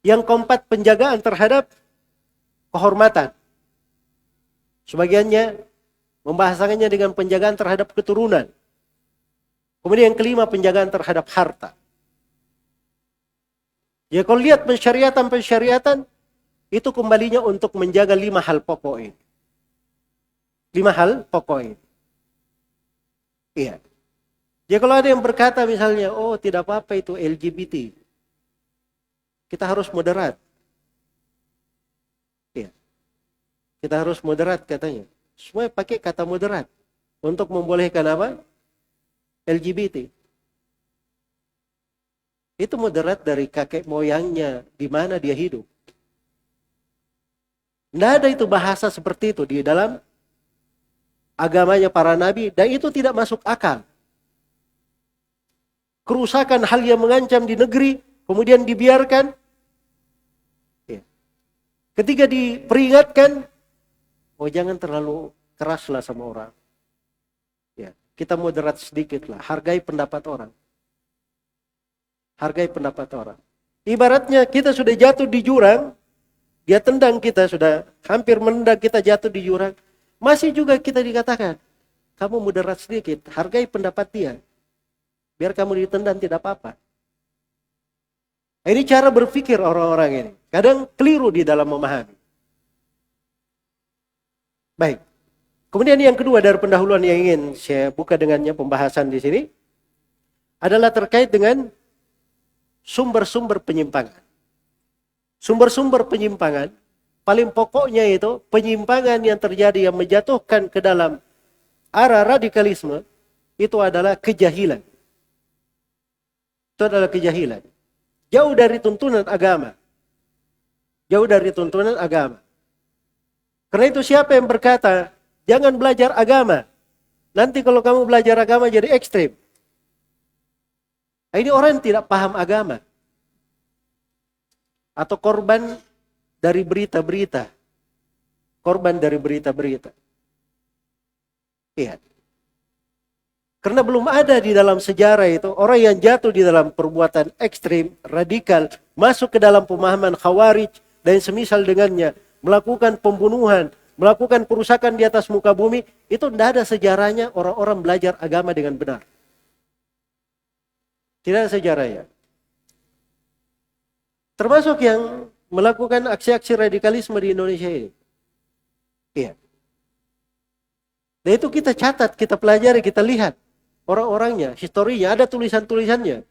Yang keempat, penjagaan terhadap kehormatan. Sebagiannya membahasakannya dengan penjagaan terhadap keturunan. Kemudian yang kelima, penjagaan terhadap harta. Ya, kalau lihat pensyariatan itu kembalinya untuk menjaga 5 hal pokok ini. 5 hal pokok ini. Iya. Ya, kalau ada yang berkata misalnya, oh tidak apa-apa itu LGBT, kita harus moderat. Iya. Kita harus moderat katanya. Semua pakai kata moderat untuk membolehkan apa? LGBT. Itu moderat dari kakek moyangnya di mana dia hidup. Tidak ada itu bahasa seperti itu di dalam agamanya para nabi, dan itu tidak masuk akal. Kerusakan hal yang mengancam di negeri, kemudian dibiarkan. Ya. Ketika diperingatkan, oh jangan terlalu keraslah sama orang. Ya, kita moderat sedikit lah, hargai pendapat orang. Hargai pendapat orang. Ibaratnya kita sudah jatuh di jurang, dia tendang kita, sudah hampir menendang kita jatuh di jurang. Masih juga kita dikatakan, kamu moderat sedikit, hargai pendapat dia. Biar kamu ditendang tidak apa-apa. Ini cara berpikir orang-orang ini. Kadang keliru di dalam memahami. Baik. Kemudian yang kedua dari pendahuluan yang ingin saya buka dengannya pembahasan di sini adalah terkait dengan sumber-sumber penyimpangan. Sumber-sumber penyimpangan, paling pokoknya itu penyimpangan yang terjadi yang menjatuhkan ke dalam arah radikalisme, itu adalah kejahilan. Itu adalah kejahilan. Jauh dari tuntunan agama. Jauh dari tuntunan agama. Karena itu siapa yang berkata, jangan belajar agama. Nanti kalau kamu belajar agama jadi ekstrem. Ini orang yang tidak paham agama. Atau korban dari berita-berita. Korban dari berita-berita. Iya. Karena belum ada di dalam sejarah itu orang yang jatuh di dalam perbuatan ekstrim, radikal, masuk ke dalam pemahaman khawarij dan semisal dengannya, melakukan pembunuhan, melakukan perusakan di atas muka bumi, itu tidak ada sejarahnya orang-orang belajar agama dengan benar. Tidak ada sejarahnya. Termasuk yang melakukan aksi-aksi radikalisme di Indonesia ini. Iya. Dan itu kita catat, kita pelajari, kita lihat orang-orangnya, historinya, ada tulisan-tulisannya.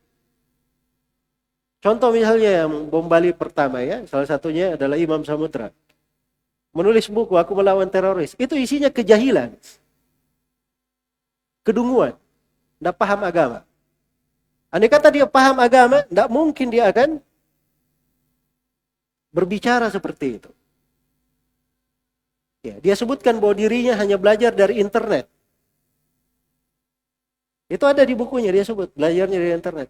Contoh misalnya yang bom Bali pertama ya, salah satunya adalah Imam Samudra. Menulis buku Aku Melawan Teroris. Itu isinya kejahilan. Kedunguan. Tidak paham agama. Andai kata dia paham agama, tidak mungkin dia akan berbicara seperti itu. Ya, dia sebutkan bahwa dirinya hanya belajar dari internet. Itu ada di bukunya, dia sebut belajarnya dari internet.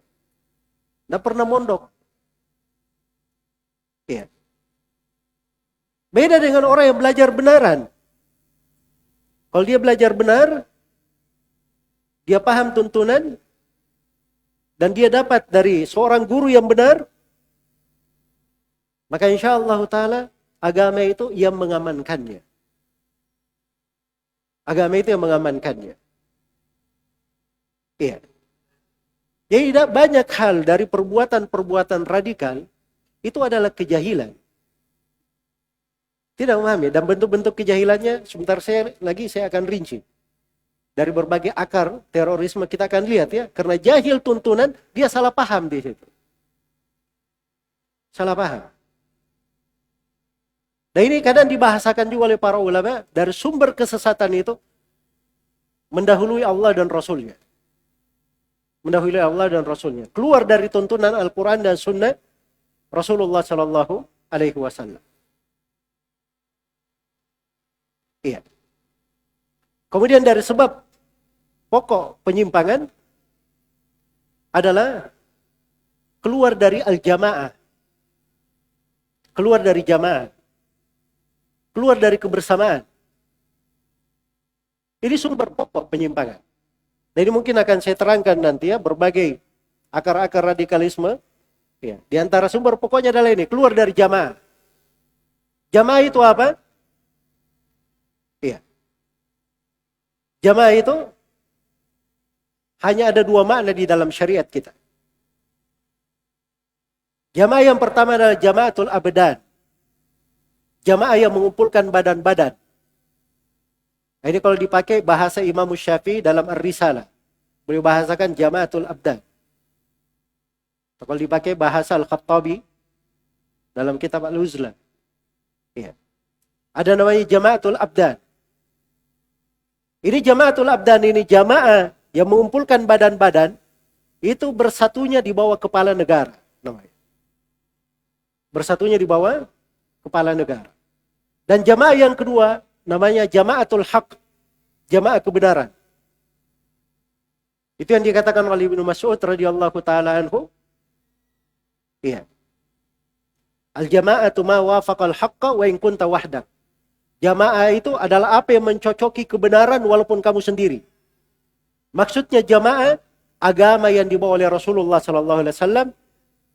Tidak pernah mondok. Ya. Beda dengan orang yang belajar benaran. Kalau dia belajar benar, dia paham tuntunan, dan dia dapat dari seorang guru yang benar, maka insya Allah ta'ala agama itu yang mengamankannya. Agama itu yang mengamankannya. Iya. Jadi banyak hal dari perbuatan-perbuatan radikal itu adalah kejahilan. Tidak memahami. Dan bentuk-bentuk kejahilannya sebentar saya akan rinci. Dari berbagai akar terorisme kita akan lihat ya. Karena jahil tuntunan, dia salah paham di situ. Salah paham. Dan ini kadang dibahasakan juga oleh para ulama, dari sumber kesesatan itu mendahului Allah dan Rasulnya. Mendahului Allah dan Rasulnya. Keluar dari tuntunan Al-Quran dan Sunnah Rasulullah Sallallahu Alaihi Wasallam. Iya. Kemudian dari sebab pokok penyimpangan adalah keluar dari al-jamaah. Keluar dari jamaah. Keluar dari kebersamaan. Ini sumber pokok penyimpangan. Nah ini mungkin akan saya terangkan nanti ya, berbagai akar-akar radikalisme. Ya, di antara sumber pokoknya adalah ini, keluar dari jamaah. Jamaah itu apa? Iya. Jamaah itu hanya ada dua makna di dalam syariat kita. Jamaah yang pertama adalah jamaatul abdan. Jamaah yang mengumpulkan badan-badan. Nah, ini kalau dipakai bahasa Imam Syafi'i dalam Ar-Risalah. Beliau bahasakan jamaatul abdan. Kalau dipakai bahasa Al-Khattabi dalam kitab Al-Uzla. Ya. Ada namanya jamaatul abdan. Ini jamaatul abdan ini jamaah yang mengumpulkan badan-badan itu bersatunya di bawah kepala negara namanya. Bersatunya di bawah kepala negara. Dan jamaah yang kedua namanya jamaatul haq, jamaah kebenaran. Itu yang dikatakan oleh Ibnu Mas'ud radhiyallahu taala anhu. Iya. Al-jama'atu ma wafaqal haqqa wa in kunta wahdak. Jamaah itu adalah apa yang mencocoki kebenaran walaupun kamu sendiri. Maksudnya jamaah agama yang dibawa oleh Rasulullah sallallahu alaihi wasallam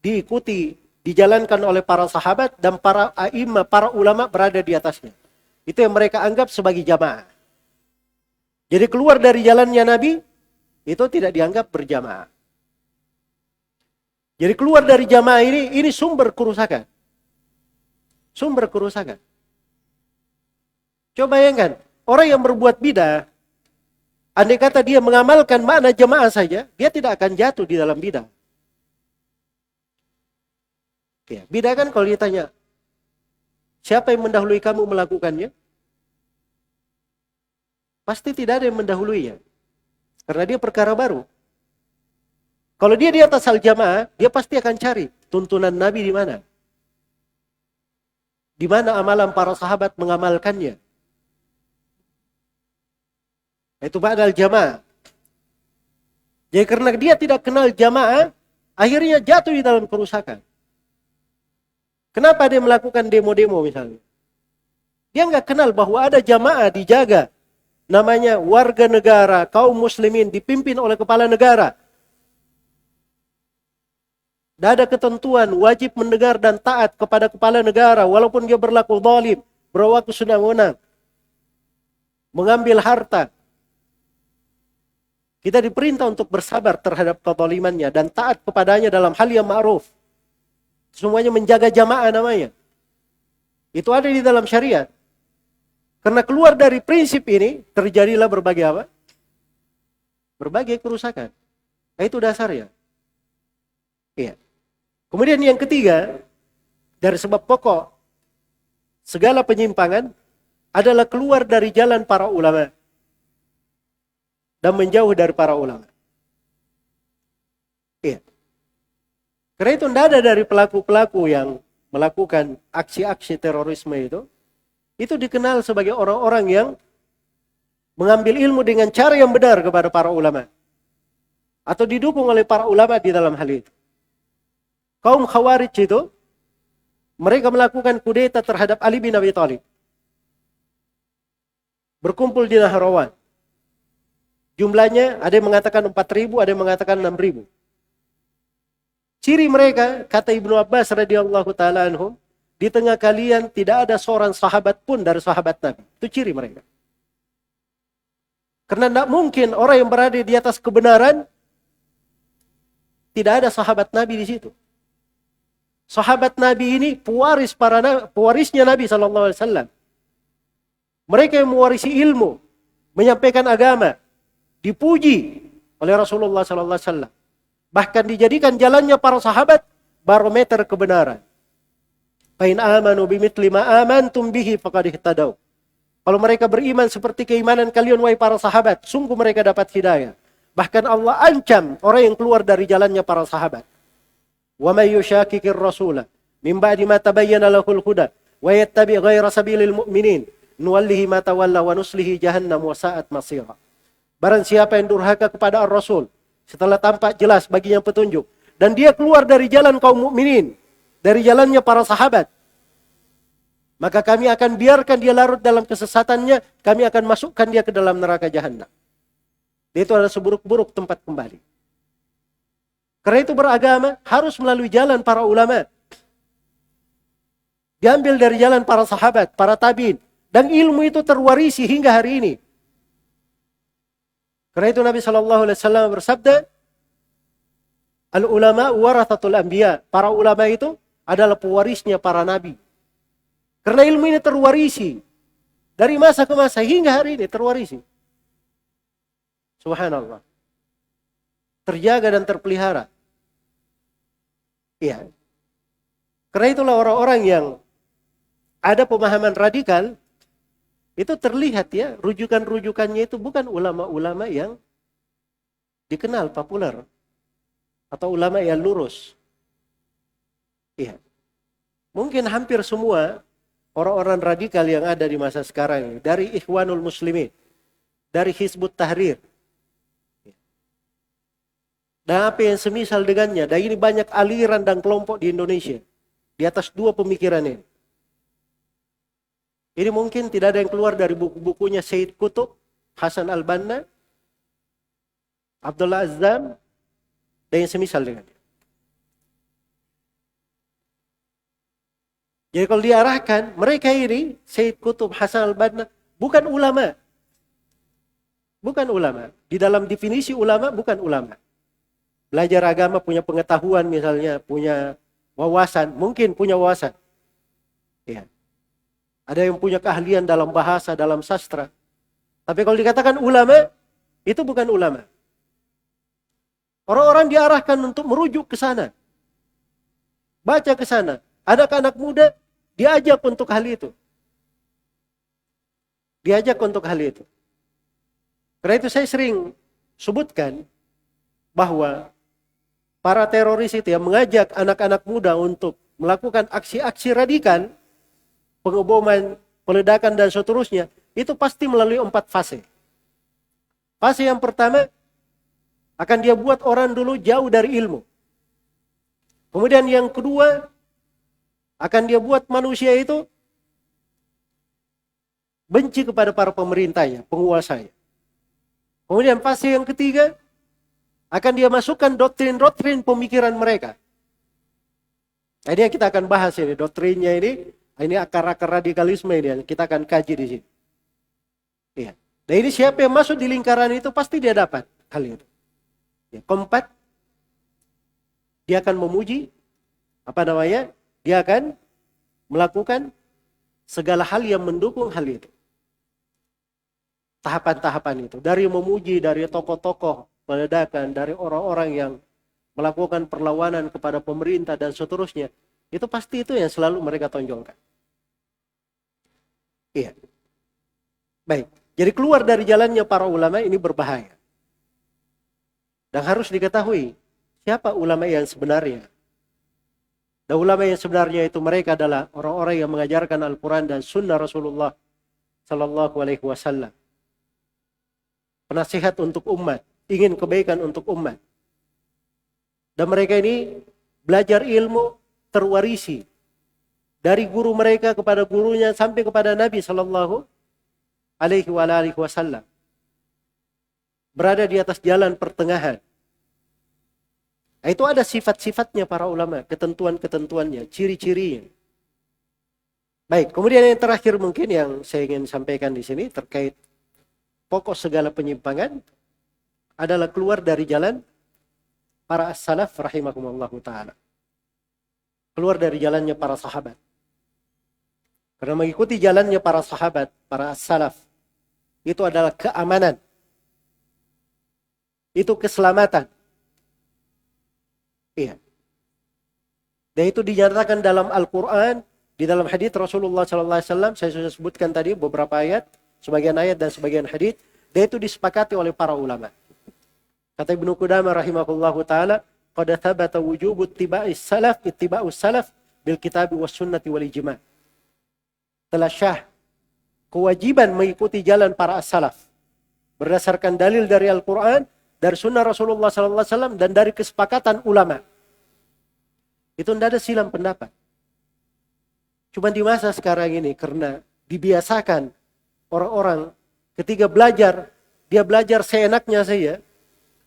diikuti, dijalankan oleh para sahabat dan para a'imah, para ulama berada di atasnya. Itu yang mereka anggap sebagai jamaah. Jadi keluar dari jalannya Nabi itu tidak dianggap berjamaah. Jadi keluar dari jamaah ini sumber kerusakan. Sumber kerusakan. Coba bayangkan, orang yang berbuat bidah, andai kata dia mengamalkan makna jamaah saja, dia tidak akan jatuh di dalam bidah. Ya, bidah kan kalau ditanya, siapa yang mendahului kamu melakukannya? Pasti tidak ada yang mendahuluinya. Karena dia perkara baru. Kalau dia di atas al-jamaah, dia pasti akan cari tuntunan Nabi di mana. Di mana amalan para sahabat mengamalkannya. Itu ba'dal jamaah. Jadi karena dia tidak kenal jamaah, akhirnya jatuh di dalam kerusakan. Kenapa dia melakukan demo-demo misalnya? Dia nggak kenal bahwa ada jamaah dijaga. Namanya warga negara, kaum muslimin dipimpin oleh kepala negara. Dan ada ketentuan wajib mendengar dan taat kepada kepala negara walaupun dia berlaku zalim, berlaku senang-senang, mengambil harta. Kita diperintah untuk bersabar terhadap kezalimannya dan taat kepadanya dalam hal yang ma'ruf. Semuanya menjaga jamaah namanya. Itu ada di dalam syariat. Karena keluar dari prinsip ini terjadilah berbagai apa? Berbagai kerusakan. Nah, itu dasarnya. Iya. Kemudian yang ketiga, dari sebab pokok segala penyimpangan adalah keluar dari jalan para ulama dan menjauh dari para ulama. Iya. Karena itu tidak ada dari pelaku-pelaku yang melakukan aksi-aksi terorisme itu dikenal sebagai orang-orang yang mengambil ilmu dengan cara yang benar kepada para ulama. Atau didukung oleh para ulama di dalam hal itu. Kaum Khawarij itu, mereka melakukan kudeta terhadap Ali bin Abi Thalib. Berkumpul di Nahrawan. Jumlahnya ada yang mengatakan 4.000, ada yang mengatakan 6.000. Ciri mereka, kata Ibnu Abbas radhiyallahu taala anhum, di tengah kalian tidak ada seorang sahabat pun dari sahabat Nabi. Itu ciri mereka. Karena tidak mungkin orang yang berada di atas kebenaran tidak ada sahabat Nabi di situ. Sahabat Nabi ini pewarisnya Nabi SAW. Mereka yang mewarisi ilmu, menyampaikan agama, dipuji oleh Rasulullah SAW. Bahkan dijadikan jalannya para sahabat barometer kebenaran. Fain amanu bimithli ma amantum bihi faqad ihtadaw. Kalau mereka beriman seperti keimanan kalian wahai para sahabat, sungguh mereka dapat hidayah. Bahkan Allah ancam orang yang keluar dari jalannya para sahabat. Wa may yushakikir rasula min ba'di ma tabayyana lahul huda wa yattabi' ghayra sabilil mu'minin nuwallihi ma tawalla wa nuslihi jahannam wa sa'at masira. Barang siapa yang durhaka kepada Ar-Rasul setelah tampak jelas baginya petunjuk dan dia keluar dari jalan kaum mukminin, dari jalannya para sahabat, maka kami akan biarkan dia larut dalam kesesatannya, kami akan masukkan dia ke dalam neraka jahanam. Itu adalah seburuk-buruk tempat kembali. Karena itu beragama harus melalui jalan para ulama. Diambil dari jalan para sahabat, para tabi'in. Dan ilmu itu terwarisi hingga hari ini. Karena itu Nabi SAW bersabda, Al-ulama warathatul anbiya. Para ulama itu adalah pewarisnya para nabi. Karena ilmu ini terwarisi. Dari masa ke masa hingga hari ini terwarisi. Subhanallah. Terjaga dan terpelihara. Iya. Karena itulah orang-orang yang ada pemahaman radikal, itu terlihat ya, rujukan-rujukannya itu bukan ulama-ulama yang dikenal populer atau ulama yang lurus. Iya. Mungkin hampir semua orang-orang radikal yang ada di masa sekarang ini, dari Ikhwanul Muslimin, dari Hizbut Tahrir, dan apa yang semisal dengannya, dan ini banyak aliran dan kelompok di Indonesia di atas dua pemikiran ini. Ini mungkin tidak ada yang keluar dari buku-bukunya Sayyid Qutb, Hasan al-Banna, Abdullah Azzam, dan yang semisal dengannya. Jadi kalau diarahkan, mereka ini, Sayyid Qutb, Hasan al-Banna, bukan ulama. Bukan ulama. Di dalam definisi ulama, bukan ulama. Belajar agama, punya pengetahuan misalnya, punya wawasan, mungkin punya wawasan. Ya. Ada yang punya keahlian dalam bahasa, dalam sastra. Tapi kalau dikatakan ulama, itu bukan ulama. Orang-orang diarahkan untuk merujuk ke sana. Baca ke sana. Anak-anak muda diajak untuk hal itu. Diajak untuk hal itu. Karena itu saya sering sebutkan bahwa para teroris itu yang mengajak anak-anak muda untuk melakukan aksi-aksi radikal, pengeboman, peledakan dan seterusnya, itu pasti melalui 4 fase. Fase yang pertama, akan dia buat orang dulu jauh dari ilmu. Kemudian yang kedua, akan dia buat manusia itu benci kepada para pemerintahnya, penguasanya. Kemudian fase yang ketiga, akan dia masukkan doktrin-doktrin pemikiran mereka. Nah, ini yang kita akan bahas ini, doktrinnya ini akar-akar radikalisme ini yang kita akan kaji di sini. Iya. Dan ini siapa yang masuk di lingkaran itu pasti dia dapat hal itu. Ya, keempat, dia akan memuji, dia akan melakukan segala hal yang mendukung hal itu. Tahapan-tahapan itu, dari memuji, dari tokoh-tokoh peledakan, dari orang-orang yang melakukan perlawanan kepada pemerintah dan seterusnya, itu pasti itu yang selalu mereka tonjolkan. Iya. Baik, jadi keluar dari jalannya para ulama ini berbahaya. Dan harus diketahui siapa ulama yang sebenarnya. Dan ulama yang sebenarnya itu mereka adalah orang-orang yang mengajarkan Al-Quran dan Sunnah Rasulullah Sallallahu Alaihi Wasallam. Penasihat untuk umat, ingin kebaikan untuk umat. Dan mereka ini belajar ilmu terwarisi dari guru mereka kepada gurunya sampai kepada Nabi Sallallahu Alaihi Wasallam. Berada di atas jalan pertengahan. Nah, itu ada sifat-sifatnya para ulama, ketentuan-ketentuannya, ciri-cirinya. Baik, kemudian yang terakhir mungkin yang saya ingin sampaikan di sini terkait pokok segala penyimpangan adalah keluar dari jalan para as-salaf rahimakumullahu ta'ala. Keluar dari jalannya para sahabat. Karena mengikuti jalannya para sahabat, para as-salaf, itu adalah keamanan. Itu keselamatan. Iya. Dan itu dinyatakan dalam Al-Quran, di dalam hadits Rasulullah SAW, saya sudah sebutkan tadi beberapa ayat, sebagian ayat dan sebagian hadits, dan itu disepakati oleh para ulama. Kata Ibnu Qudamah rahimahullahu ta'ala, qad thabata wujubu ittiba'us salaf bil kitab was sunnati wal ijma'. Telah syah kewajiban mengikuti jalan para as-salaf berdasarkan dalil dari Al-Quran, dari sunnah Rasulullah SAW, dan dari kesepakatan ulama. Itu tidak ada silang pendapat. Cuma di masa sekarang ini, karena dibiasakan orang-orang ketika belajar, dia belajar seenaknya saja.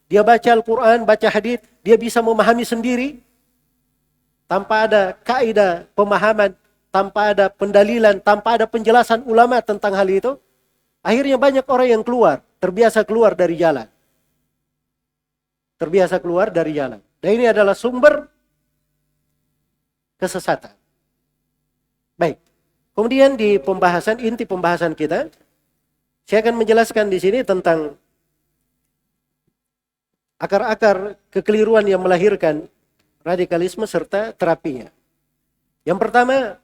Dia baca Al-Quran, baca hadits, dia bisa memahami sendiri. Tanpa ada kaidah pemahaman, tanpa ada pendalilan, tanpa ada penjelasan ulama tentang hal itu. Akhirnya banyak orang yang keluar, terbiasa keluar dari jalan. Terbiasa keluar dari jalan. Dan ini adalah sumber kesesatan. Baik. Kemudian di pembahasan, inti pembahasan kita, saya akan menjelaskan di sini tentang akar-akar kekeliruan yang melahirkan radikalisme serta terapinya. Yang pertama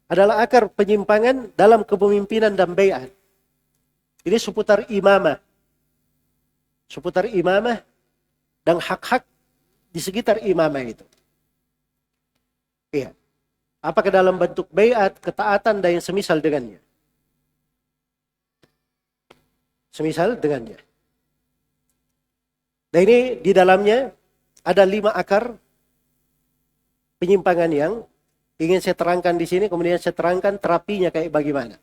adalah akar penyimpangan dalam kepemimpinan dan bai'at. Ini seputar imamah. Seputar imamah dan hak-hak di sekitar imamah itu. Iya. Apakah dalam bentuk baiat, ketaatan, dan yang semisal dengannya. Semisal dengannya. Dan ini di dalamnya ada 5 akar penyimpangan yang ingin saya terangkan di sini, kemudian saya terangkan terapinya kayak bagaimana.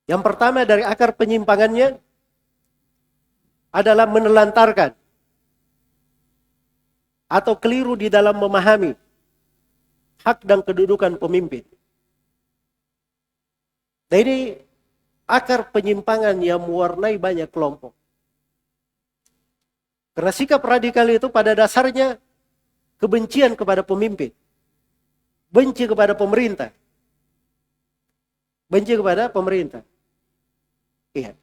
Yang pertama dari akar penyimpangannya adalah menelantarkan atau keliru di dalam memahami hak dan kedudukan pemimpin. Dan ini akar penyimpangan yang mewarnai banyak kelompok. Karena sikap radikal itu pada dasarnya kebencian kepada pemimpin. Benci kepada pemerintah. Benci kepada pemerintah. Iya.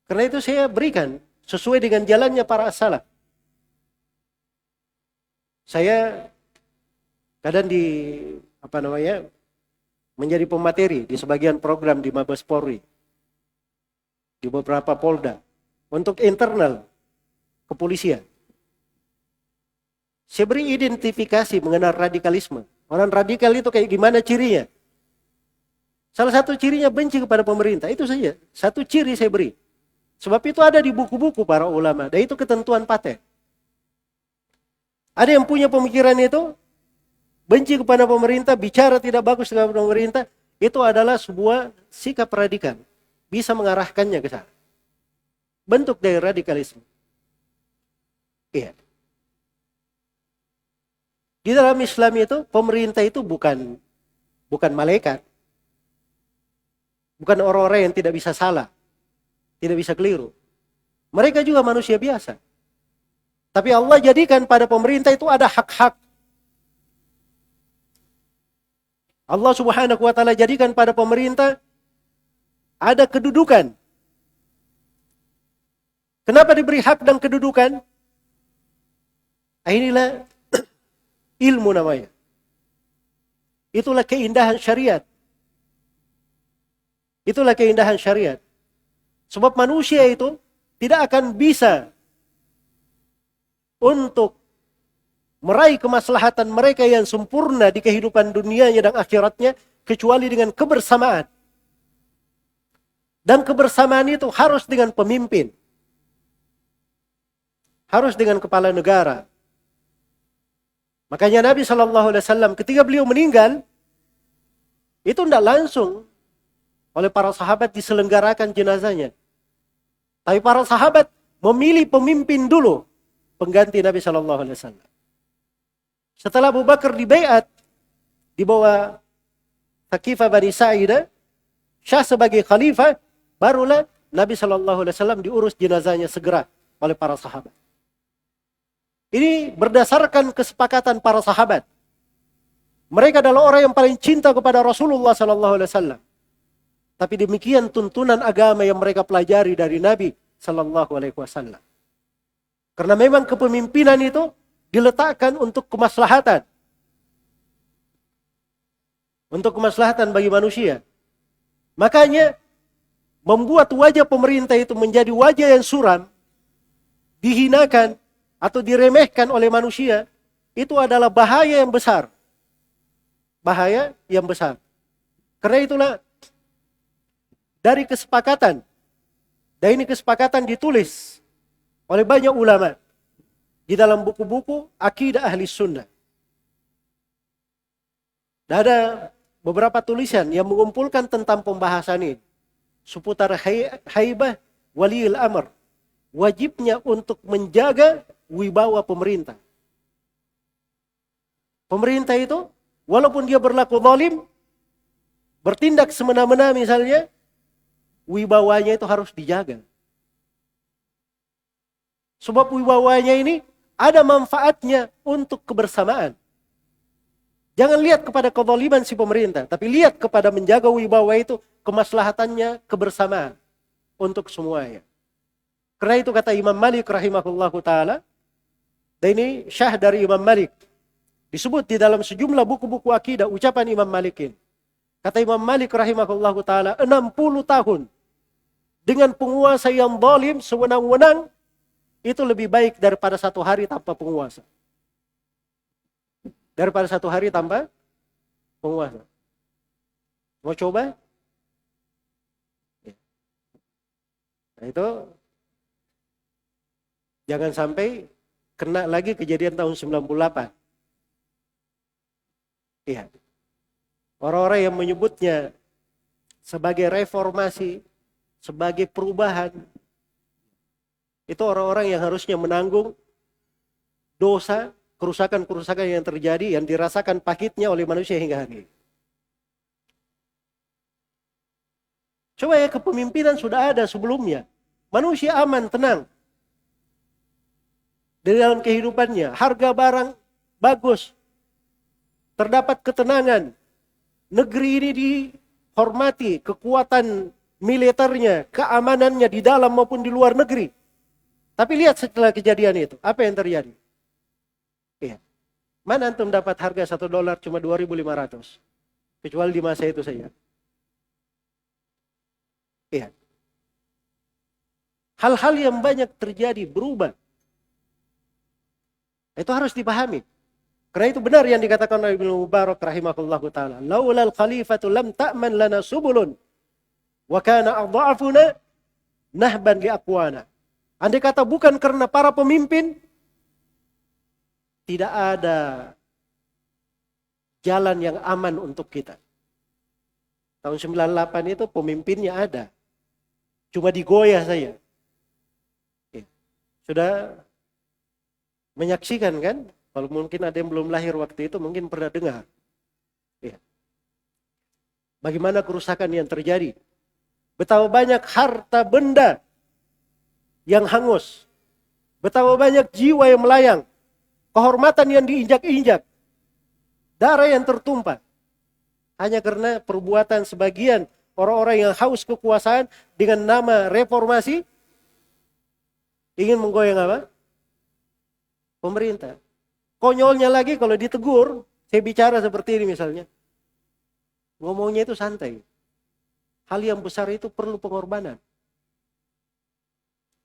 Karena itu saya berikan sesuai dengan jalannya para as-salaf. Saya kadang menjadi pemateri di sebagian program di Mabes Polri, di beberapa Polda, untuk internal kepolisian. Saya beri identifikasi mengenai radikalisme. Orang radikal itu kayak gimana cirinya? Salah satu cirinya benci kepada pemerintah, itu saja. Satu ciri saya beri. Sebab itu ada di buku-buku para ulama, dan itu ketentuan paten. Ada yang punya pemikiran itu, benci kepada pemerintah, bicara tidak bagus kepada pemerintah, itu adalah sebuah sikap radikal. Bisa mengarahkannya ke sana. Bentuk dari radikalisme. Iya. Di dalam Islam itu, pemerintah itu bukan malaikat. Bukan orang-orang yang tidak bisa salah. Tidak bisa keliru. Mereka juga manusia biasa. Tapi Allah jadikan pada pemerintah itu ada hak-hak. Allah Subhanahu wa ta'ala jadikan pada pemerintah ada kedudukan. Kenapa diberi hak dan kedudukan? Inilah ilmu namanya. Itulah keindahan syariat. Itulah keindahan syariat. Sebab manusia itu tidak akan bisa untuk meraih kemaslahatan mereka yang sempurna di kehidupan dunianya dan akhiratnya kecuali dengan kebersamaan. Dan kebersamaan itu harus dengan pemimpin. Harus dengan kepala negara. Makanya Nabi SAW ketika beliau meninggal, itu tidak langsung oleh para sahabat diselenggarakan jenazahnya. Tapi para sahabat memilih pemimpin dulu, pengganti Nabi SAW. Setelah Abu Bakar dibaiat di bawah Thaqifah Bani Sa'idah, Syah sebagai khalifah, barulah Nabi SAW diurus jenazahnya segera oleh para sahabat. Ini berdasarkan kesepakatan para sahabat. Mereka adalah orang yang paling cinta kepada Rasulullah SAW. Tapi demikian tuntunan agama yang mereka pelajari dari Nabi SAW. Karena memang kepemimpinan itu diletakkan untuk kemaslahatan. Untuk kemaslahatan bagi manusia. Makanya membuat wajah pemerintah itu menjadi wajah yang suram, dihinakan atau diremehkan oleh manusia, itu adalah bahaya yang besar. Bahaya yang besar. Karena itulah dari kesepakatan, dan ini kesepakatan ditulis oleh banyak ulama di dalam buku-buku akidah ahli sunnah. Dan ada beberapa tulisan yang mengumpulkan tentang pembahasan ini seputar haibah waliul amr, wajibnya untuk menjaga wibawa pemerintah. Pemerintah itu walaupun dia berlaku zalim, bertindak semena-mena misalnya, wibawanya itu harus dijaga. Sebab wibawanya ini ada manfaatnya untuk kebersamaan. Jangan lihat kepada kezaliman si pemerintah, tapi lihat kepada menjaga wibawa itu, kemaslahatannya kebersamaan untuk semuanya. Karena itu kata Imam Malik rahimahullahu ta'ala, dan ini syah dari Imam Malik, disebut di dalam sejumlah buku-buku akidah ucapan Imam Malik ini. Kata Imam Malik rahimahullahu taala, 60 tahun dengan penguasa yang zalim sewenang-wenang itu lebih baik daripada 1 hari tanpa penguasa. Daripada 1 hari tanpa penguasa. Mau coba? Nah itu jangan sampai kena lagi kejadian tahun 98. Iya. Orang-orang yang menyebutnya sebagai reformasi, sebagai perubahan, itu orang-orang yang harusnya menanggung dosa, kerusakan-kerusakan yang terjadi, yang dirasakan pahitnya oleh manusia hingga hari ini. Coba ya, kepemimpinan sudah ada sebelumnya. Manusia aman, tenang. Di dalam kehidupannya, harga barang bagus. Terdapat ketenangan. Negeri ini dihormati, kekuatan militernya, keamanannya di dalam maupun di luar negeri. Tapi lihat setelah kejadian itu, apa yang terjadi? Iya. Mana antum dapat harga $1 cuma 2.500? Kecuali di masa itu saja. Iya. Hal-hal yang banyak terjadi, berubah. Itu harus dipahami. Karena itu benar yang dikatakan oleh Ibnu Mubarak rahimahullahu ta'ala. Laulal khalifatu lam ta'man lana subulun. Wa kana adha'afuna nahban li aqwana. Andai kata bukan karena para pemimpin, tidak ada jalan yang aman untuk kita. Tahun 98 itu pemimpinnya ada. Cuma digoyah saja. Sudah menyaksikan kan? Kalau mungkin ada yang belum lahir waktu itu mungkin pernah dengar. Ya. Bagaimana kerusakan yang terjadi. Betapa banyak harta benda yang hangus. Betapa banyak jiwa yang melayang. Kehormatan yang diinjak-injak. Darah yang tertumpah. Hanya karena perbuatan sebagian orang-orang yang haus kekuasaan dengan nama reformasi. Ingin menggoyang apa? Pemerintah. Konyolnya lagi kalau ditegur, saya bicara seperti ini misalnya. Ngomongnya itu santai. Hal yang besar itu perlu pengorbanan.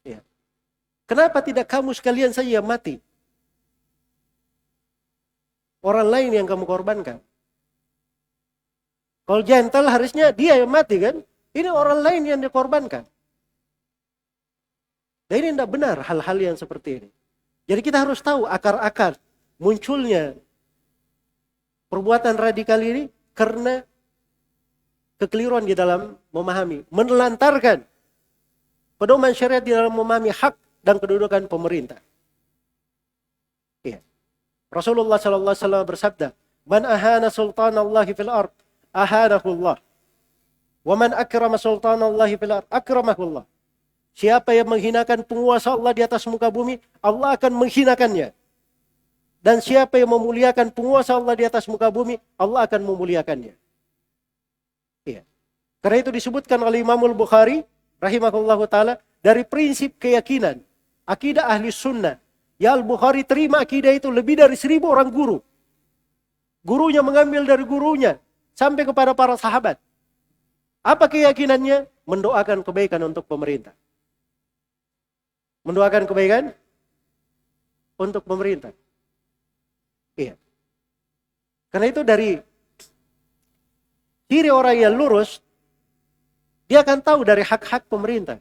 Ya. Kenapa tidak kamu sekalian saja yang mati? Orang lain yang kamu korbankan. Kalau gentle harusnya dia yang mati kan? Ini orang lain yang dikorbankan. Dan ini tidak benar hal-hal yang seperti ini. Jadi kita harus tahu akar-akar munculnya perbuatan radikal ini karena kekeliruan di dalam memahami, menelantarkan pedoman syariat di dalam memahami hak dan kedudukan pemerintah. Iya. Rasulullah sallallahu alaihi wasallam bersabda, "Man ahana sultanallahi fil ard, ahanahullah. Wa man akrama sultanallahi fil ard, akramahullah." Siapa yang menghinakan penguasa Allah di atas muka bumi, Allah akan menghinakannya. Dan siapa yang memuliakan penguasa Allah di atas muka bumi, Allah akan memuliakannya. Iya. Karena itu disebutkan oleh Imam Al-Bukhari rahimahullahu ta'ala dari prinsip keyakinan akidah ahli sunnah. Ya Al-Bukhari terima akidah itu lebih dari 1.000 orang guru. Gurunya mengambil dari gurunya sampai kepada para sahabat. Apa keyakinannya? Mendoakan kebaikan untuk pemerintah. Mendoakan kebaikan untuk pemerintah. Iya. Karena itu dari ciri orang yang lurus, dia akan tahu dari hak-hak pemerintah.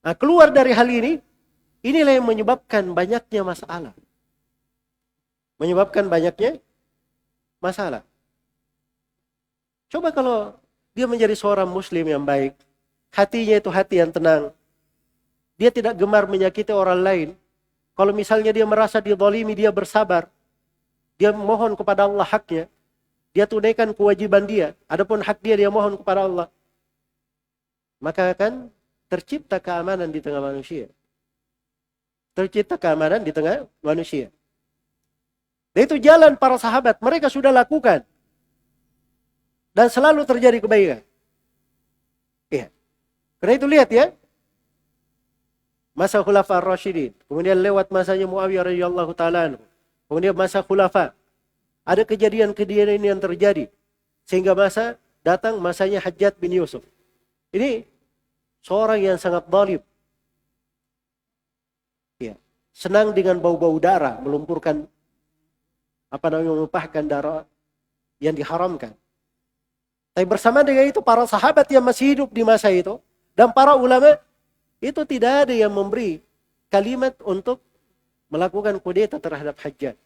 Nah, keluar dari hal ini, inilah yang menyebabkan banyaknya masalah. Menyebabkan banyaknya masalah. Coba kalau dia menjadi seorang muslim yang baik, hatinya itu hati yang tenang. Dia tidak gemar menyakiti orang lain. Kalau misalnya dia merasa dizalimi, dia bersabar. Dia mohon kepada Allah haknya. Dia tunaikan kewajiban dia. Adapun hak dia, dia mohon kepada Allah. Maka akan tercipta keamanan di tengah manusia. Tercipta keamanan di tengah manusia. Dan itu jalan para sahabat. Mereka sudah lakukan. Dan selalu terjadi kebaikan. Iya. Karena itu lihat ya. Masa Khulafa Ar-Rasyidin. Kemudian lewat masanya Muawiyah radhiyallahu ta'ala anhu. Kemudian masa Khulafa. Ada kejadian-kejadian yang terjadi. Sehingga datang masanya Hajjaj bin Yusuf. Ini seorang yang sangat zalim. Ya. Senang dengan bau-bau darah, melumpurkan menumpahkan darah yang diharamkan. Tapi bersama dengan itu para sahabat yang masih hidup di masa itu dan para ulama itu tidak ada yang memberi kalimat untuk melakukan kudeta terhadap Hajjaj.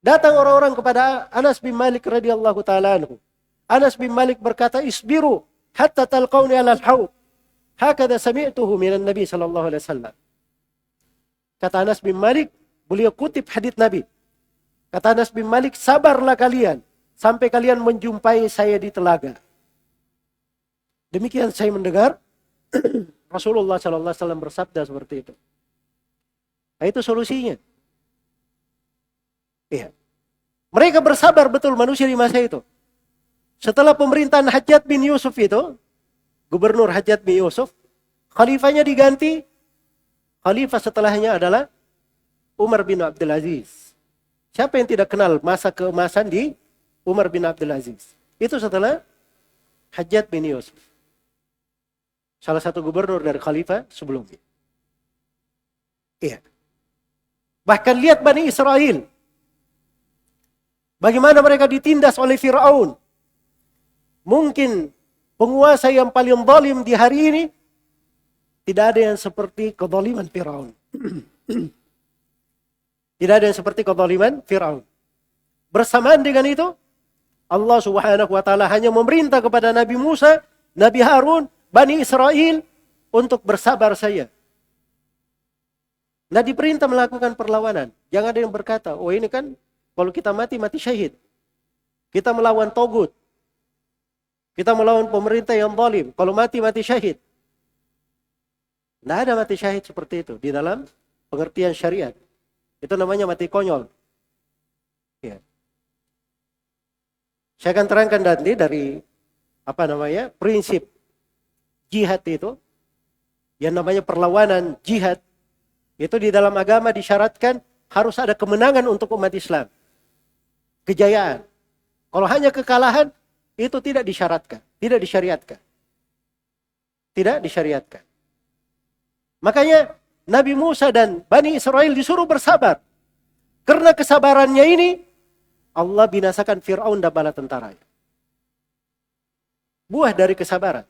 Datang orang-orang kepada Anas bin Malik radhiyallahu taala anhu. Anas bin Malik berkata, "Isbiru hatta talqauni 'ala al-haud." Hakadha sami'tuhu minan Nabi sallallahu alaihi wasallam. Kata Anas bin Malik, beliau kutip hadits Nabi. Kata Anas bin Malik, "Sabarlah kalian sampai kalian menjumpai saya di telaga." Demikian saya mendengar Rasulullah sallallahu alaihi wasallam bersabda seperti itu. Nah, itu solusinya. Iya. Mereka bersabar betul manusia di masa itu. Setelah pemerintahan Hajjaj bin Yusuf itu, Gubernur Hajjaj bin Yusuf, khalifahnya diganti. Khalifah setelahnya adalah Umar bin Abdul Aziz. Siapa yang tidak kenal masa keemasan di Umar bin Abdul Aziz? Itu setelah Hajjaj bin Yusuf. Salah satu gubernur dari khalifah sebelumnya. Iya. Bahkan lihat Bani Israel. Bagaimana mereka ditindas oleh Fir'aun. Mungkin penguasa yang paling zalim di hari ini tidak ada yang seperti kezaliman Fir'aun. Tidak ada yang seperti kezaliman Fir'aun. Bersamaan dengan itu, Allah Subhanahu wa taala hanya memerintah kepada Nabi Musa, Nabi Harun, Bani Israel untuk bersabar saja. Nah, diperintah melakukan perlawanan. Jangan ada yang berkata, "Oh, ini kan kalau kita mati syahid. Kita melawan togut. Kita melawan pemerintah yang zalim. Kalau mati syahid." Tidak ada mati syahid seperti itu di dalam pengertian syariat. Itu namanya mati konyol. Ya. Saya akan terangkan nanti dari prinsip jihad itu, yang namanya perlawanan jihad. Itu di dalam agama disyaratkan harus ada kemenangan untuk umat Islam. Kejayaan. Kalau hanya kekalahan, itu tidak disyaratkan. Tidak disyariatkan. Tidak disyariatkan. Makanya Nabi Musa dan Bani Israel disuruh bersabar. Karena kesabarannya ini, Allah binasakan Fir'aun dan bala tentaranya. Buah dari kesabaran.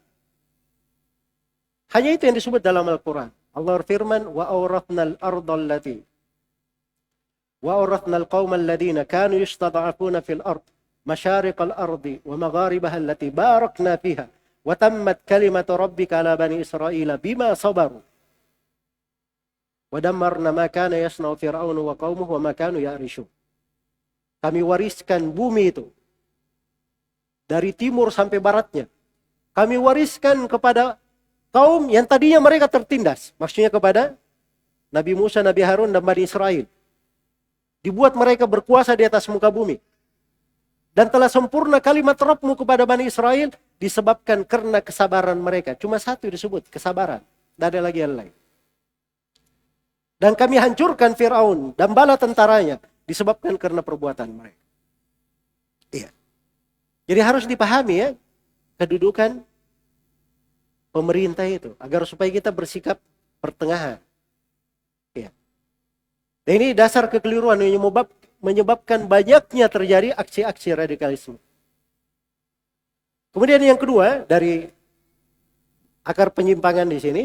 Hanya itu yang disebut dalam Al-Quran. Allah firman, wa awrathnal ardal lati wa awrathnal qawmal ladina kanu yustada'afuna fil ard masyariqal ardi wa magharibaha allati barakna fiha wa tammat kalimatu rabbika ala bani Israila bima sabaru wa dammarna ma kana yasna'u fir'aunu wa qaumuhu wa ma kanu ya'rishun. Kami wariskan bumi itu dari timur sampai baratnya. Kami wariskan kepada kaum yang tadinya mereka tertindas. Maksudnya kepada Nabi Musa, Nabi Harun, dan Bani Israel. Dibuat mereka berkuasa di atas muka bumi. Dan telah sempurna kalimat Rabbmu kepada Bani Israel disebabkan karena kesabaran mereka. Cuma satu disebut, kesabaran. Tidak ada lagi yang lain. Dan kami hancurkan Fir'aun dan bala tentaranya disebabkan karena perbuatan mereka. Iya. Jadi harus dipahami ya, kedudukan pemerintah itu, agar supaya kita bersikap pertengahan. Ya. Dan ini dasar kekeliruan yang menyebabkan banyaknya terjadi aksi-aksi radikalisme. Kemudian yang kedua dari akar penyimpangan di sini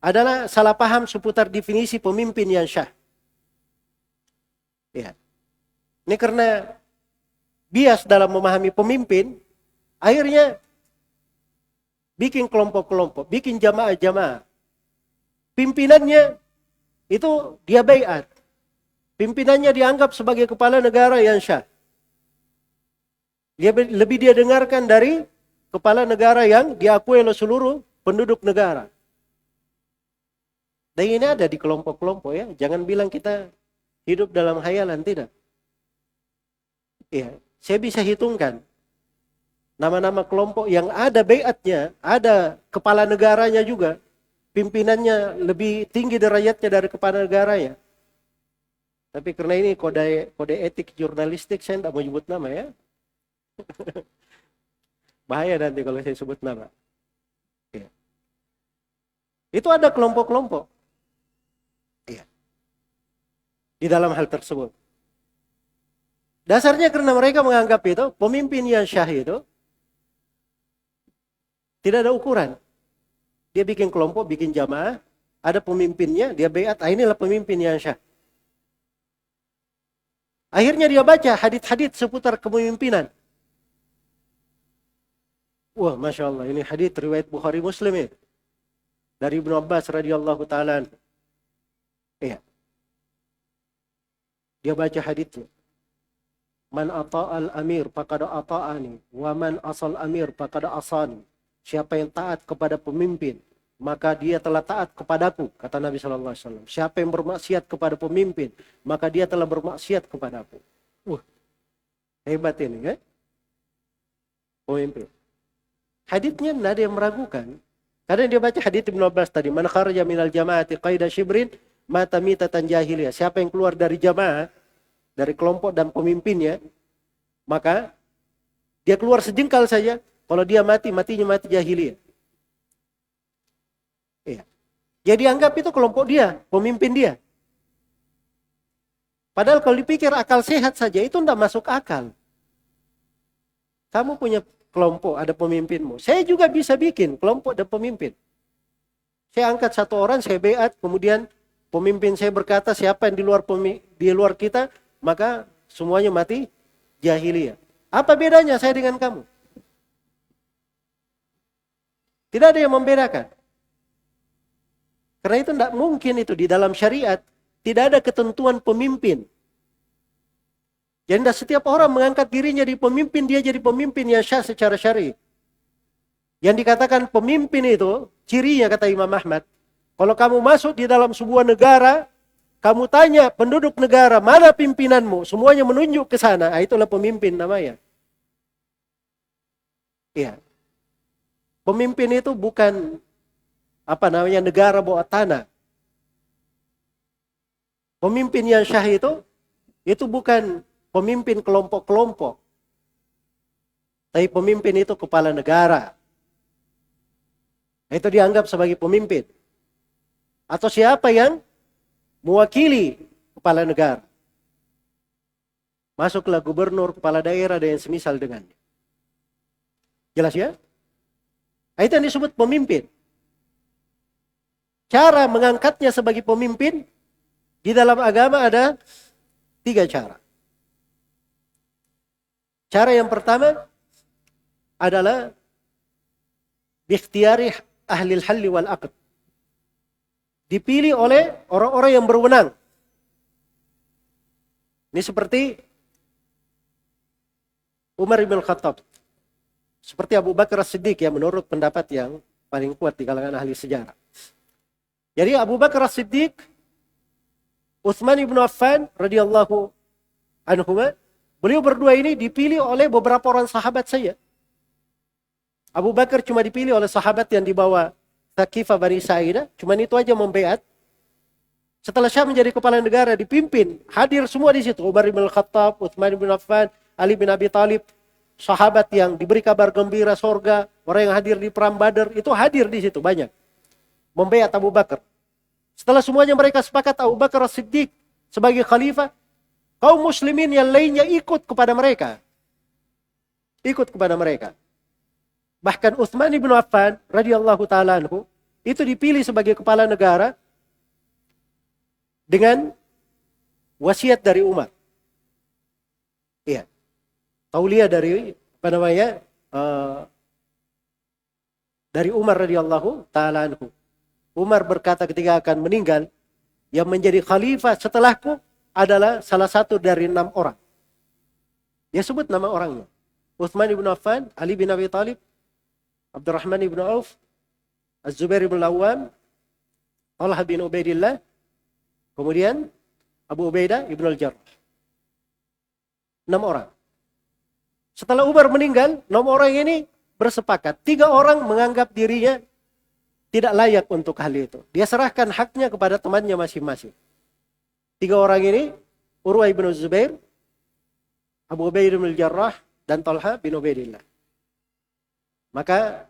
adalah salah paham seputar definisi pemimpin yang syah. Ya. Ini karena bias dalam memahami pemimpin, akhirnya bikin kelompok-kelompok, bikin jamaah-jamaah. Pimpinannya itu dia baiat. Pimpinannya dianggap sebagai kepala negara yang syah. Lebih dia dengarkan dari kepala negara yang diakui oleh seluruh penduduk negara. Dan ini ada di kelompok-kelompok ya. Jangan bilang kita hidup dalam khayalan, tidak. Ya, saya bisa hitungkan nama-nama kelompok yang ada baiatnya, ada kepala negaranya juga. Pimpinannya lebih tinggi derajatnya dari kepala negaranya. Tapi karena ini kode etik jurnalistik, saya tidak mau nyebut nama ya. Bahaya nanti kalau saya sebut nama. Ya. Itu ada kelompok-kelompok. Ya. Di dalam hal tersebut. Dasarnya karena mereka menganggap itu, pemimpin yang syah itu, tidak ada ukuran. Dia bikin kelompok, bikin jamaah, ada pemimpinnya, dia baiat, inilah pemimpin yang syah. Akhirnya dia baca hadits-hadits seputar kepemimpinan. Wah, Masya Allah, ini hadits riwayat Bukhari Muslim ya. Dari Ibnu Abbas radhiyallahu ta'ala. Iya. Dia baca haditsnya. Man ata'al amir faqad ata'ani, wa man asal amir faqad asani. Siapa yang taat kepada pemimpin, maka dia telah taat kepadaku, kata Nabi sallallahu alaihi wasallam. Siapa yang bermaksiat kepada pemimpin, maka dia telah bermaksiat kepadaku. Hebat ini, kan? Pemimpin. Haditsnya tidak ada yang meragukan. Karena dia baca hadits Ibnu Abbas tadi, man kharaja minal jama'ati qaida shibrin mata mitatan jahiliyah. Siapa yang keluar dari jamaah, dari kelompok dan pemimpinnya, maka dia keluar sejengkal saja. Kalau dia mati, matinya mati jahiliyah. Iya. Jadi anggap itu kelompok dia, pemimpin dia. Padahal kalau dipikir akal sehat saja, itu tidak masuk akal. Kamu punya kelompok, ada pemimpinmu. Saya juga bisa bikin kelompok dan pemimpin. Saya angkat satu orang, saya baiat, kemudian pemimpin saya berkata siapa yang di luar kita, maka semuanya mati jahiliyah. Apa bedanya saya dengan kamu? Tidak ada yang membedakan. Karena itu tidak mungkin itu di dalam syariat. Tidak ada ketentuan pemimpin. Jadi tidak setiap orang mengangkat dirinya di pemimpin, dia jadi pemimpin yang syah secara syar'i. Yang dikatakan pemimpin itu, cirinya kata Imam Ahmad, kalau kamu masuk di dalam sebuah negara, kamu tanya penduduk negara, mana pimpinanmu? Semuanya menunjuk ke sana. Itulah pemimpin namanya. Iya. Pemimpin itu bukan negara bawah tanah. Pemimpin yang syah itu bukan pemimpin kelompok-kelompok. Tapi pemimpin itu kepala negara. Itu dianggap sebagai pemimpin. Atau siapa yang mewakili kepala negara. Masuklah gubernur, kepala daerah, dan yang semisal dengannya. Jelas ya? Itu yang disebut pemimpin. Cara mengangkatnya sebagai pemimpin, di dalam agama ada 3 cara. Cara yang pertama adalah biikhtiari ahli al-halli wal aqd. Dipilih oleh orang-orang yang berwenang. Ini seperti Umar bin Khattab. Seperti Abu Bakar As-Siddiq yang menurut pendapat yang paling kuat di kalangan ahli sejarah. Jadi Abu Bakar As-Siddiq, Utsman bin Affan radhiyallahu anhuma, beliau berdua ini dipilih oleh beberapa orang sahabat saja. Abu Bakar cuma dipilih oleh sahabat yang dibawa Thaqifah Bani Sa'idah, cuma itu aja membaiat. Setelah Syah menjadi kepala negara, dipimpin, hadir semua di situ. Umar bin Khattab, Utsman bin Affan, Ali bin Abi Thalib, sahabat yang diberi kabar gembira surga, orang yang hadir di perang Badar, itu hadir di situ banyak. Membaiat Abu Bakar. Setelah semuanya mereka sepakat Abu Bakar As-Siddiq sebagai khalifah, kaum muslimin yang lainnya ikut kepada mereka. Ikut kepada mereka. Bahkan Utsman bin Affan radhiyallahu taala anhu itu dipilih sebagai kepala negara dengan wasiat dari Umar. Iya. Tauliah dari dari Umar radhiyallahu taala anhu. Umar berkata ketika akan meninggal, yang menjadi khalifah setelahku adalah salah satu dari 6 orang. Dia sebut nama orangnya. Utsman bin Affan, Ali bin Abi Thalib, Abdurrahman bin Auf, Az-Zubair bin Al-Awwam, Talha bin Ubaidillah, kemudian Abu Ubaidah ibn Al-Jarrah. 6 orang. Setelah Umar meninggal, 6 orang ini bersepakat. 3 orang menganggap dirinya tidak layak untuk hal itu. Dia serahkan haknya kepada temannya masing-masing. 3 orang ini, Urwah ibn Zubair, Abu Ubaidah bin Al-Jarrah, dan Talha bin Ubaidillah. Maka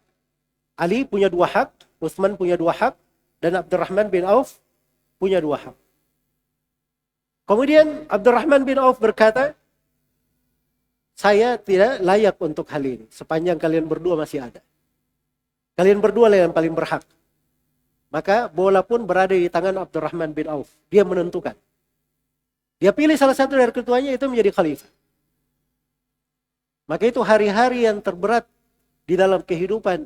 Ali punya 2 hak, Utsman punya 2 hak, dan Abdurrahman bin Auf punya 2 hak. Kemudian Abdurrahman bin Auf berkata, saya tidak layak untuk hal ini sepanjang kalian berdua masih ada. Kalian berdua lah yang paling berhak. Maka bola pun berada di tangan Abdurrahman bin Auf. Dia menentukan. Dia pilih salah satu dari ketuanya itu menjadi khalifah. Maka itu hari-hari yang terberat di dalam kehidupan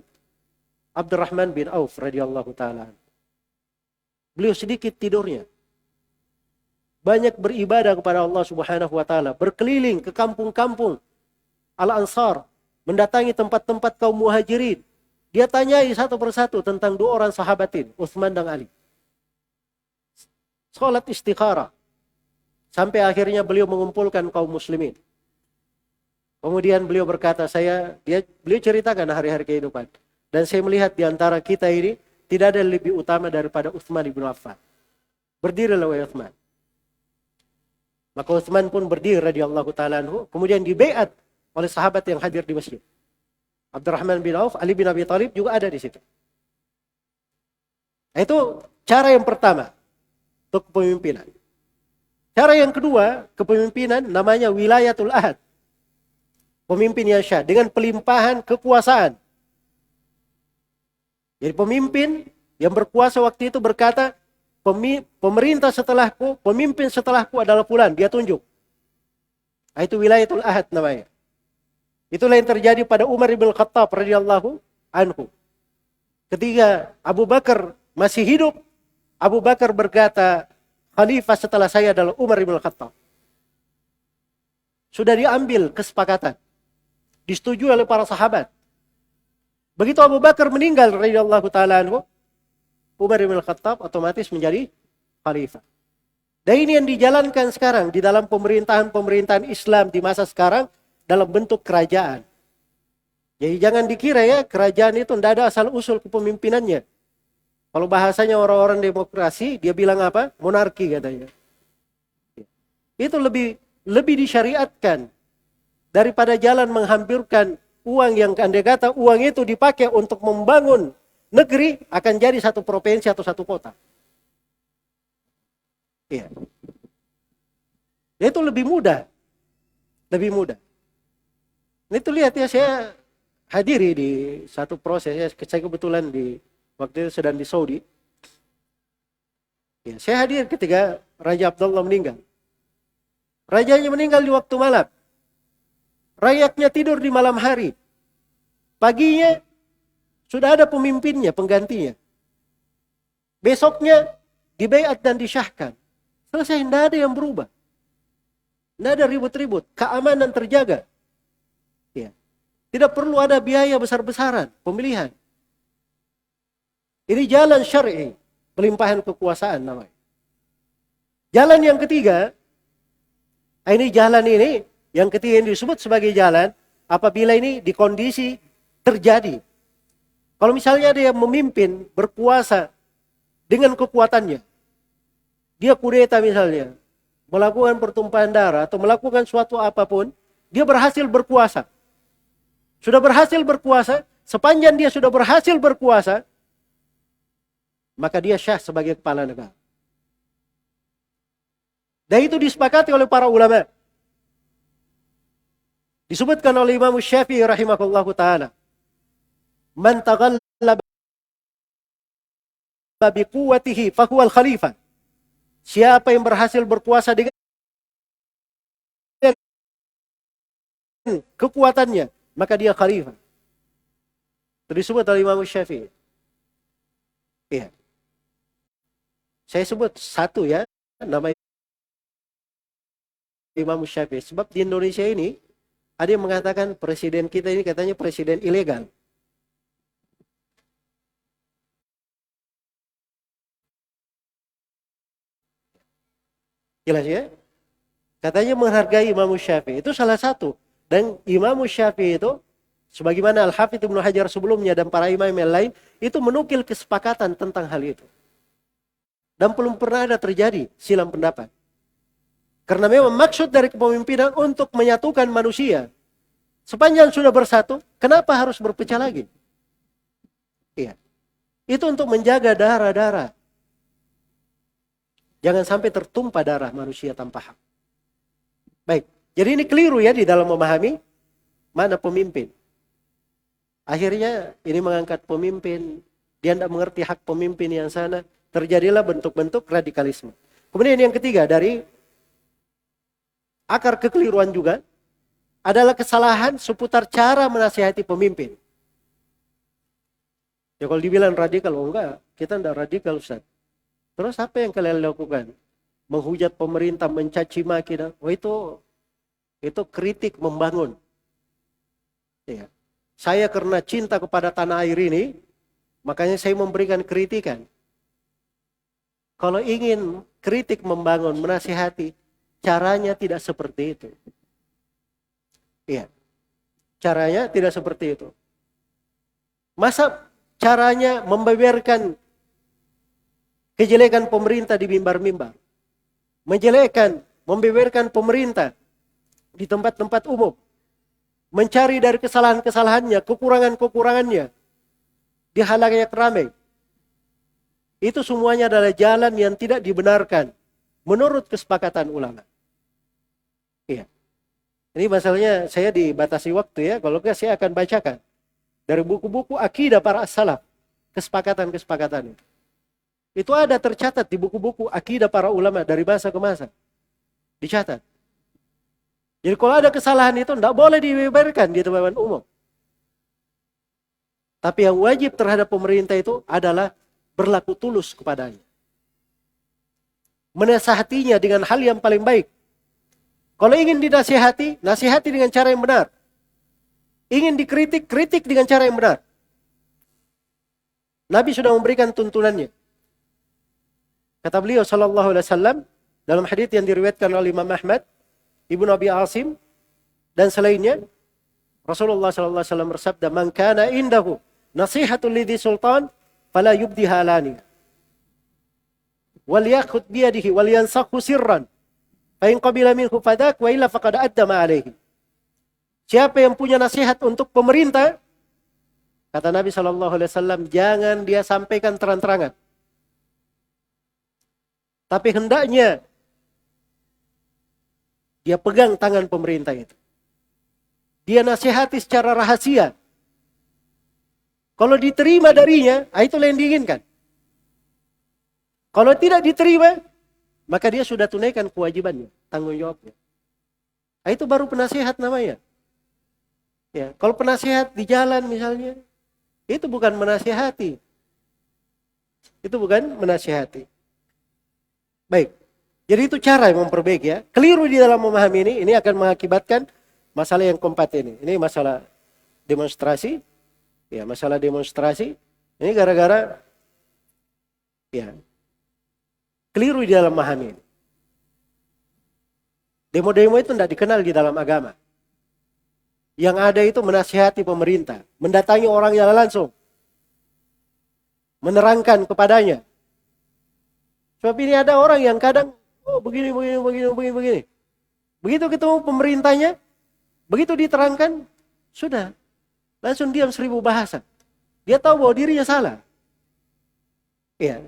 Abdurrahman bin Auf radhiyallahu taala. Beliau sedikit tidurnya. Banyak beribadah kepada Allah Subhanahu wa taala, berkeliling ke kampung-kampung Al-Ansar, mendatangi tempat-tempat kaum Muhajirin. Dia tanyai satu persatu tentang 2 orang sahabatin, Utsman dan Ali. Salat istikharah. Sampai akhirnya beliau mengumpulkan kaum muslimin. Kemudian beliau berkata, beliau ceritakan hari-hari kehidupan. Dan saya melihat di antara kita ini tidak ada yang lebih utama daripada Utsman bin Affan. Berdirilah wahai Utsman. Maka Utsman pun berdiri radhiyallahu taala anhu, kemudian dibaiat oleh sahabat yang hadir di masjid. Abdurrahman bin Auf, Ali bin Abi Thalib juga ada di situ. Itu cara yang pertama untuk kepemimpinan. Cara yang kedua, kepemimpinan namanya wilayatul ahad. Pemimpin yang syah dengan pelimpahan kekuasaan. Jadi pemimpin yang berkuasa waktu itu berkata, pemerintah setelahku, pemimpin setelahku adalah fulan, dia tunjuk. Itu wilayatul ahad namanya. Itulah yang terjadi pada Umar bin Khattab radhiyallahu anhu. Ketika Abu Bakar masih hidup, Abu Bakar berkata, khalifah setelah saya adalah Umar bin Khattab. Sudah diambil kesepakatan, disetujui oleh para sahabat. Begitu Abu Bakar meninggal radhiyallahu taala anhu, Umar bin Khattab otomatis menjadi khalifah. Dan ini yang dijalankan sekarang di dalam pemerintahan Islam di masa sekarang dalam bentuk kerajaan. Jadi jangan dikira ya kerajaan itu tidak ada asal usul kepemimpinannya. Kalau bahasanya orang-orang demokrasi, dia bilang apa? Monarki katanya. Itu lebih disyariatkan daripada jalan menghampirkan uang yang andai kata uang itu dipakai untuk membangun negeri akan jadi satu provinsi atau satu kota. Iya. Itu lebih mudah. Lebih mudah. Itu lihat ya, saya hadiri di satu proses. Saya kebetulan waktu itu sedang di Saudi. Ya, saya hadir ketika Raja Abdullah meninggal. Rajanya meninggal di waktu malam. Rakyatnya tidur di malam hari. Paginya sudah ada pemimpinnya, penggantinya. Besoknya dibaiat dan disyahkan. Selesai, tidak ada yang berubah. Tidak ada ribut-ribut. Keamanan terjaga. Ya. Tidak perlu ada biaya besar-besaran, pemilihan. Ini jalan syar'i, pelimpahan kekuasaan namanya. Jalan yang ketiga, yang ketiga ini disebut sebagai jalan apabila ini di kondisi terjadi. Kalau misalnya ada yang memimpin, berkuasa dengan kekuatannya. Dia kudeta misalnya, melakukan pertumpahan darah atau melakukan suatu apapun, dia berhasil berkuasa. Sudah berhasil berkuasa, sepanjang dia sudah berhasil berkuasa, maka dia syah sebagai kepala negara. Dan itu disepakati oleh para ulama. Disebutkan oleh Imam Syafi'i rahimahullahu ta'ala. Man taghallaba biquwwatihi fahuwal khalifah. Siapa yang berhasil berkuasa dengan kekuatannya, maka dia khalifah. Itu disebut oleh Imam Syafi'i. Iya. Saya sebut satu ya, nama Imam Syafi'i. Sebab di Indonesia ini ada yang mengatakan presiden kita ini katanya presiden ilegal. Jelas ya? Katanya menghargai Imam Syafi'i. Itu salah satu. Dan Imam Syafi'i itu, sebagaimana Al-Hafidz Ibnu Hajar sebelumnya dan para imam yang lain, itu menukil kesepakatan tentang hal itu. Dan belum pernah ada terjadi silang pendapat. Karena memang maksud dari kepemimpinan untuk menyatukan manusia. Sepanjang sudah bersatu, kenapa harus berpecah lagi? Iya. Itu untuk menjaga darah-darah. Jangan sampai tertumpah darah manusia tanpa hak. Baik. Jadi ini keliru ya di dalam memahami mana pemimpin. Akhirnya ini mengangkat pemimpin. Dia tidak mengerti hak pemimpin yang sana. Terjadilah bentuk-bentuk radikalisme. Kemudian yang ketiga dari akar kekeliruan juga adalah kesalahan seputar cara menasihati pemimpin. Ya kalau dibilang radikal, oh enggak, kita tidak radikal Ustaz. Terus apa yang kalian lakukan? Menghujat pemerintah, mencaci maki, oh itu kritik membangun. Ya. Saya karena cinta kepada tanah air ini, makanya saya memberikan kritikan. Kalau ingin kritik membangun, menasihati, caranya tidak seperti itu. Iya. Caranya tidak seperti itu. Masa caranya membeberkan kejelekan pemerintah di mimbar-mimbar. Menjelekkan, membeberkan pemerintah di tempat-tempat umum. Mencari dari kesalahan-kesalahannya, kekurangan-kekurangannya di halayak ramai. Itu semuanya adalah jalan yang tidak dibenarkan menurut kesepakatan ulama. Iya. Ini masalahnya saya dibatasi waktu ya. Kalau enggak saya akan bacakan dari buku-buku akidah para as-salaf kesepakatan-kesepakatan itu. Itu ada tercatat di buku-buku akidah para ulama dari masa ke masa. Dicatat. Jadi kalau ada kesalahan itu tidak boleh dibeberkan di tempat umum. Tapi yang wajib terhadap pemerintah itu adalah berlaku tulus kepadanya. Menasihatinya dengan hal yang paling baik. Kalau ingin dinasihati, nasihati dengan cara yang benar. Ingin dikritik, kritik dengan cara yang benar. Nabi sudah memberikan tuntunannya. Kata beliau sallallahu alaihi wasallam dalam hadits yang diriwayatkan oleh Imam Ahmad, Ibnu Abi Asim dan selainnya, Rasulullah sallallahu alaihi wasallam bersabda, "Man kana indahu nasihatul lidhi sultan fala yubdiha alani. Wal yakhud bi yadihi wal yansakhu sirran. Fa in qabila minhu fadak wa illa faqad adda ma alaihi." Siapa yang punya nasihat untuk pemerintah, kata Nabi sallallahu alaihi wasallam, jangan dia sampaikan terang-terangan. Tapi hendaknya dia pegang tangan pemerintah itu. Dia nasihati secara rahasia. Kalau diterima darinya, itulah yang diinginkan. Kalau tidak diterima, maka dia sudah tunaikan kewajibannya, tanggung jawabnya. Itu baru penasihat namanya. Ya, kalau penasihat di jalan misalnya, itu bukan menasihati. Itu bukan menasihati. Baik. Jadi itu cara yang memperbaiki ya. Keliru di dalam memahami ini akan mengakibatkan masalah yang keempat ini. Ini masalah demonstrasi. Ya, masalah demonstrasi. Ini gara-gara ya keliru di dalam memahami ini. Demo-demo itu tidak dikenal di dalam agama. Yang ada itu menasihati pemerintah, mendatangi orangnya langsung, menerangkan kepadanya. Sebab ini ada orang yang kadang, oh begini. Begitu ketemu pemerintahnya, begitu diterangkan, sudah. Langsung diam 1000 bahasa. Dia tahu bahwa dirinya salah. Ya.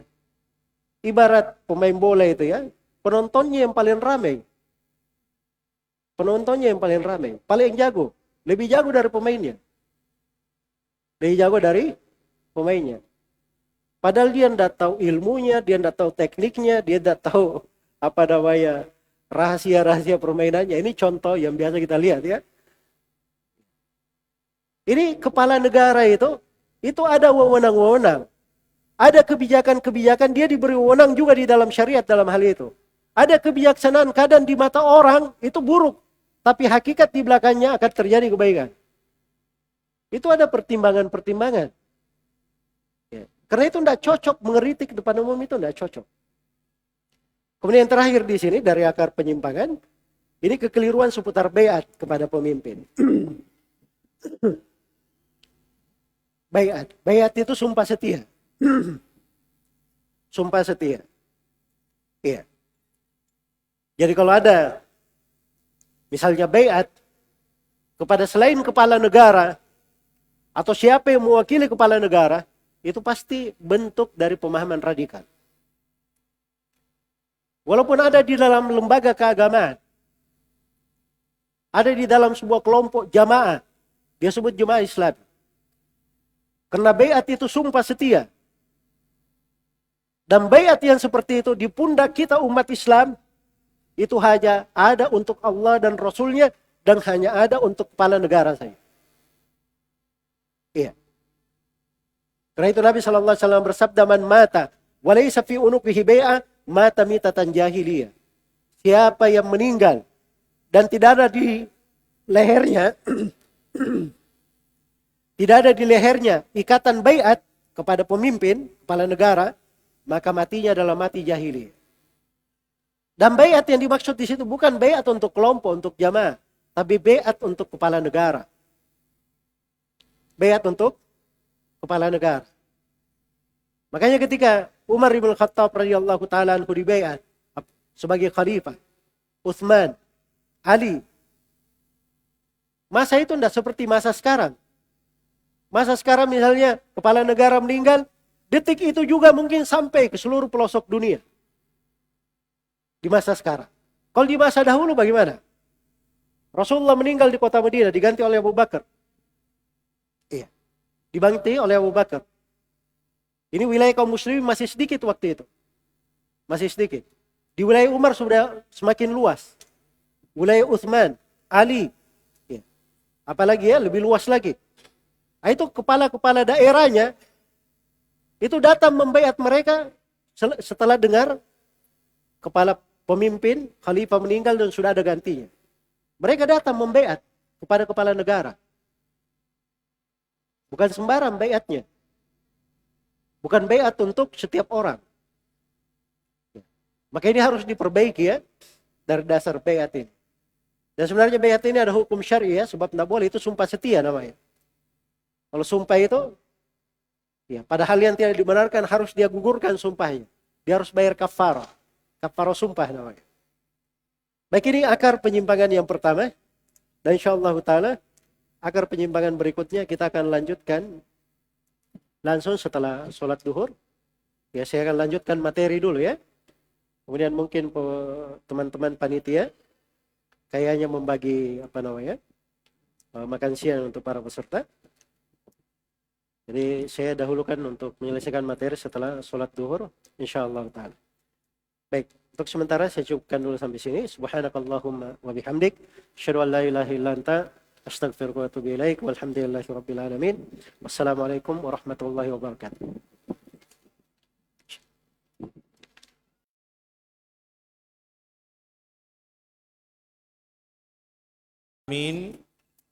Ibarat pemain bola itu ya, penontonnya yang paling ramai. Penontonnya yang paling ramai, paling jago. Lebih jago dari pemainnya. Lebih jago dari pemainnya. Padahal dia tidak tahu ilmunya, dia tidak tahu tekniknya, dia tidak tahu apa namanya rahasia-rahasia permainannya. Ini contoh yang biasa kita lihat ya. Ini kepala negara itu ada wewenang-wewenang. Ada kebijakan-kebijakan, dia diberi wewenang juga di dalam syariat dalam hal itu. Ada kebijaksanaan kadang di mata orang itu buruk. Tapi hakikat di belakangnya akan terjadi kebaikan. Itu ada pertimbangan-pertimbangan. Ya. Karena itu tidak cocok mengeritik depan umum, itu tidak cocok. Kemudian yang terakhir di sini dari akar penyimpangan, ini kekeliruan seputar baiat kepada pemimpin. Baiat itu sumpah setia. Sumpah setia. Iya. Jadi kalau ada misalnya baiat kepada selain kepala negara atau siapa yang mewakili kepala negara, itu pasti bentuk dari pemahaman radikal. Walaupun ada di dalam lembaga keagamaan, ada di dalam sebuah kelompok jamaah, dia sebut jemaah Islam. Karena baiat itu sumpah setia. Dan baiat yang seperti itu di pundak kita umat Islam, itu hanya ada untuk Allah dan Rasulnya, dan hanya ada untuk kepala negara saja. Iya. Karena itu Nabi SAW bersabda, man mata walaysa fi unuqihi bai'ah mata mitatan jahiliyah. Siapa yang meninggal dan tidak ada di lehernya tidak ada di lehernya ikatan baiat kepada pemimpin, kepala negara, maka matinya adalah mati jahiliyah. Dan baiat yang dimaksud di situ bukan baiat untuk kelompok, untuk jamaah, tapi baiat untuk kepala negara. Baiat untuk kepala negara. Makanya ketika Umar bin Khattab radhiyallahu taala anhu dibaiat sebagai khalifah, Utsman, Ali, masa itu tidak seperti masa sekarang. Masa sekarang misalnya kepala negara meninggal, detik itu juga mungkin sampai ke seluruh pelosok dunia. Di masa sekarang. Kalau di masa dahulu bagaimana? Rasulullah meninggal di kota Madinah, diganti oleh Abu Bakar. Iya. Diganti oleh Abu Bakar. Ini wilayah kaum muslimin masih sedikit waktu itu. Masih sedikit. Di wilayah Umar sudah semakin luas. Wilayah Utsman, Ali. Ya. Apalagi ya, lebih luas lagi. Nah, itu kepala-kepala daerahnya itu datang membaiat mereka setelah dengar kepala pemimpin, khalifah meninggal dan sudah ada gantinya. Mereka datang membaiat kepada kepala negara. Bukan sembarang baiatnya. Bukan baiat untuk setiap orang. Maka ini harus diperbaiki ya dari dasar baiat ini. Dan sebenarnya baiat ini ada hukum syar'i ya, sebab tidak boleh, itu sumpah setia namanya. Kalau sumpah itu, ya, pada hal yang tidak dibenarkan harus dia gugurkan sumpahnya. Dia harus bayar kafarah. Kafarah sumpah namanya. Baik, ini akar penyimpangan yang pertama. Dan insyaAllah ta'ala, akar penyimpangan berikutnya kita akan lanjutkan langsung setelah sholat duhur. Ya, saya akan lanjutkan materi dulu ya. Kemudian mungkin teman-teman panitia kayaknya membagi makan siang untuk para peserta. Jadi saya dahulukan untuk menyelesaikan materi setelah sholat duhur, insyaallah ta'ala. Baik, untuk sementara saya cukupkan dulu sampai sini. Subhanakallahumma wa bihamdik, asyhadu an la ilaha illa anta, astaghfiruka wa atubu ilaik, walhamdulillahi rabbil alamin. Wassalamualaikum warahmatullahi wabarakatuh. Amin.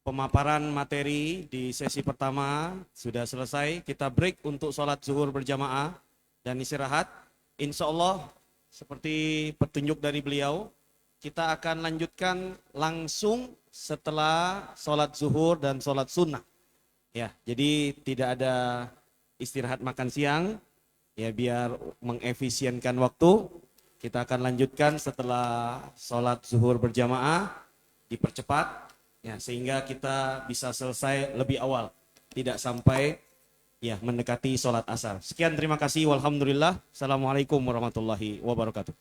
Pemaparan materi di sesi pertama sudah selesai. Kita break untuk sholat zuhur berjamaah dan istirahat. Insya Allah seperti petunjuk dari beliau, kita akan lanjutkan langsung setelah sholat zuhur dan sholat sunnah. Ya, jadi tidak ada istirahat makan siang. Ya, biar mengefisienkan waktu, kita akan lanjutkan setelah sholat zuhur berjamaah, dipercepat. Ya, sehingga kita bisa selesai lebih awal, tidak sampai ya mendekati sholat asar. Sekian, terima kasih, walhamdulillah. Assalamualaikum warahmatullahi wabarakatuh.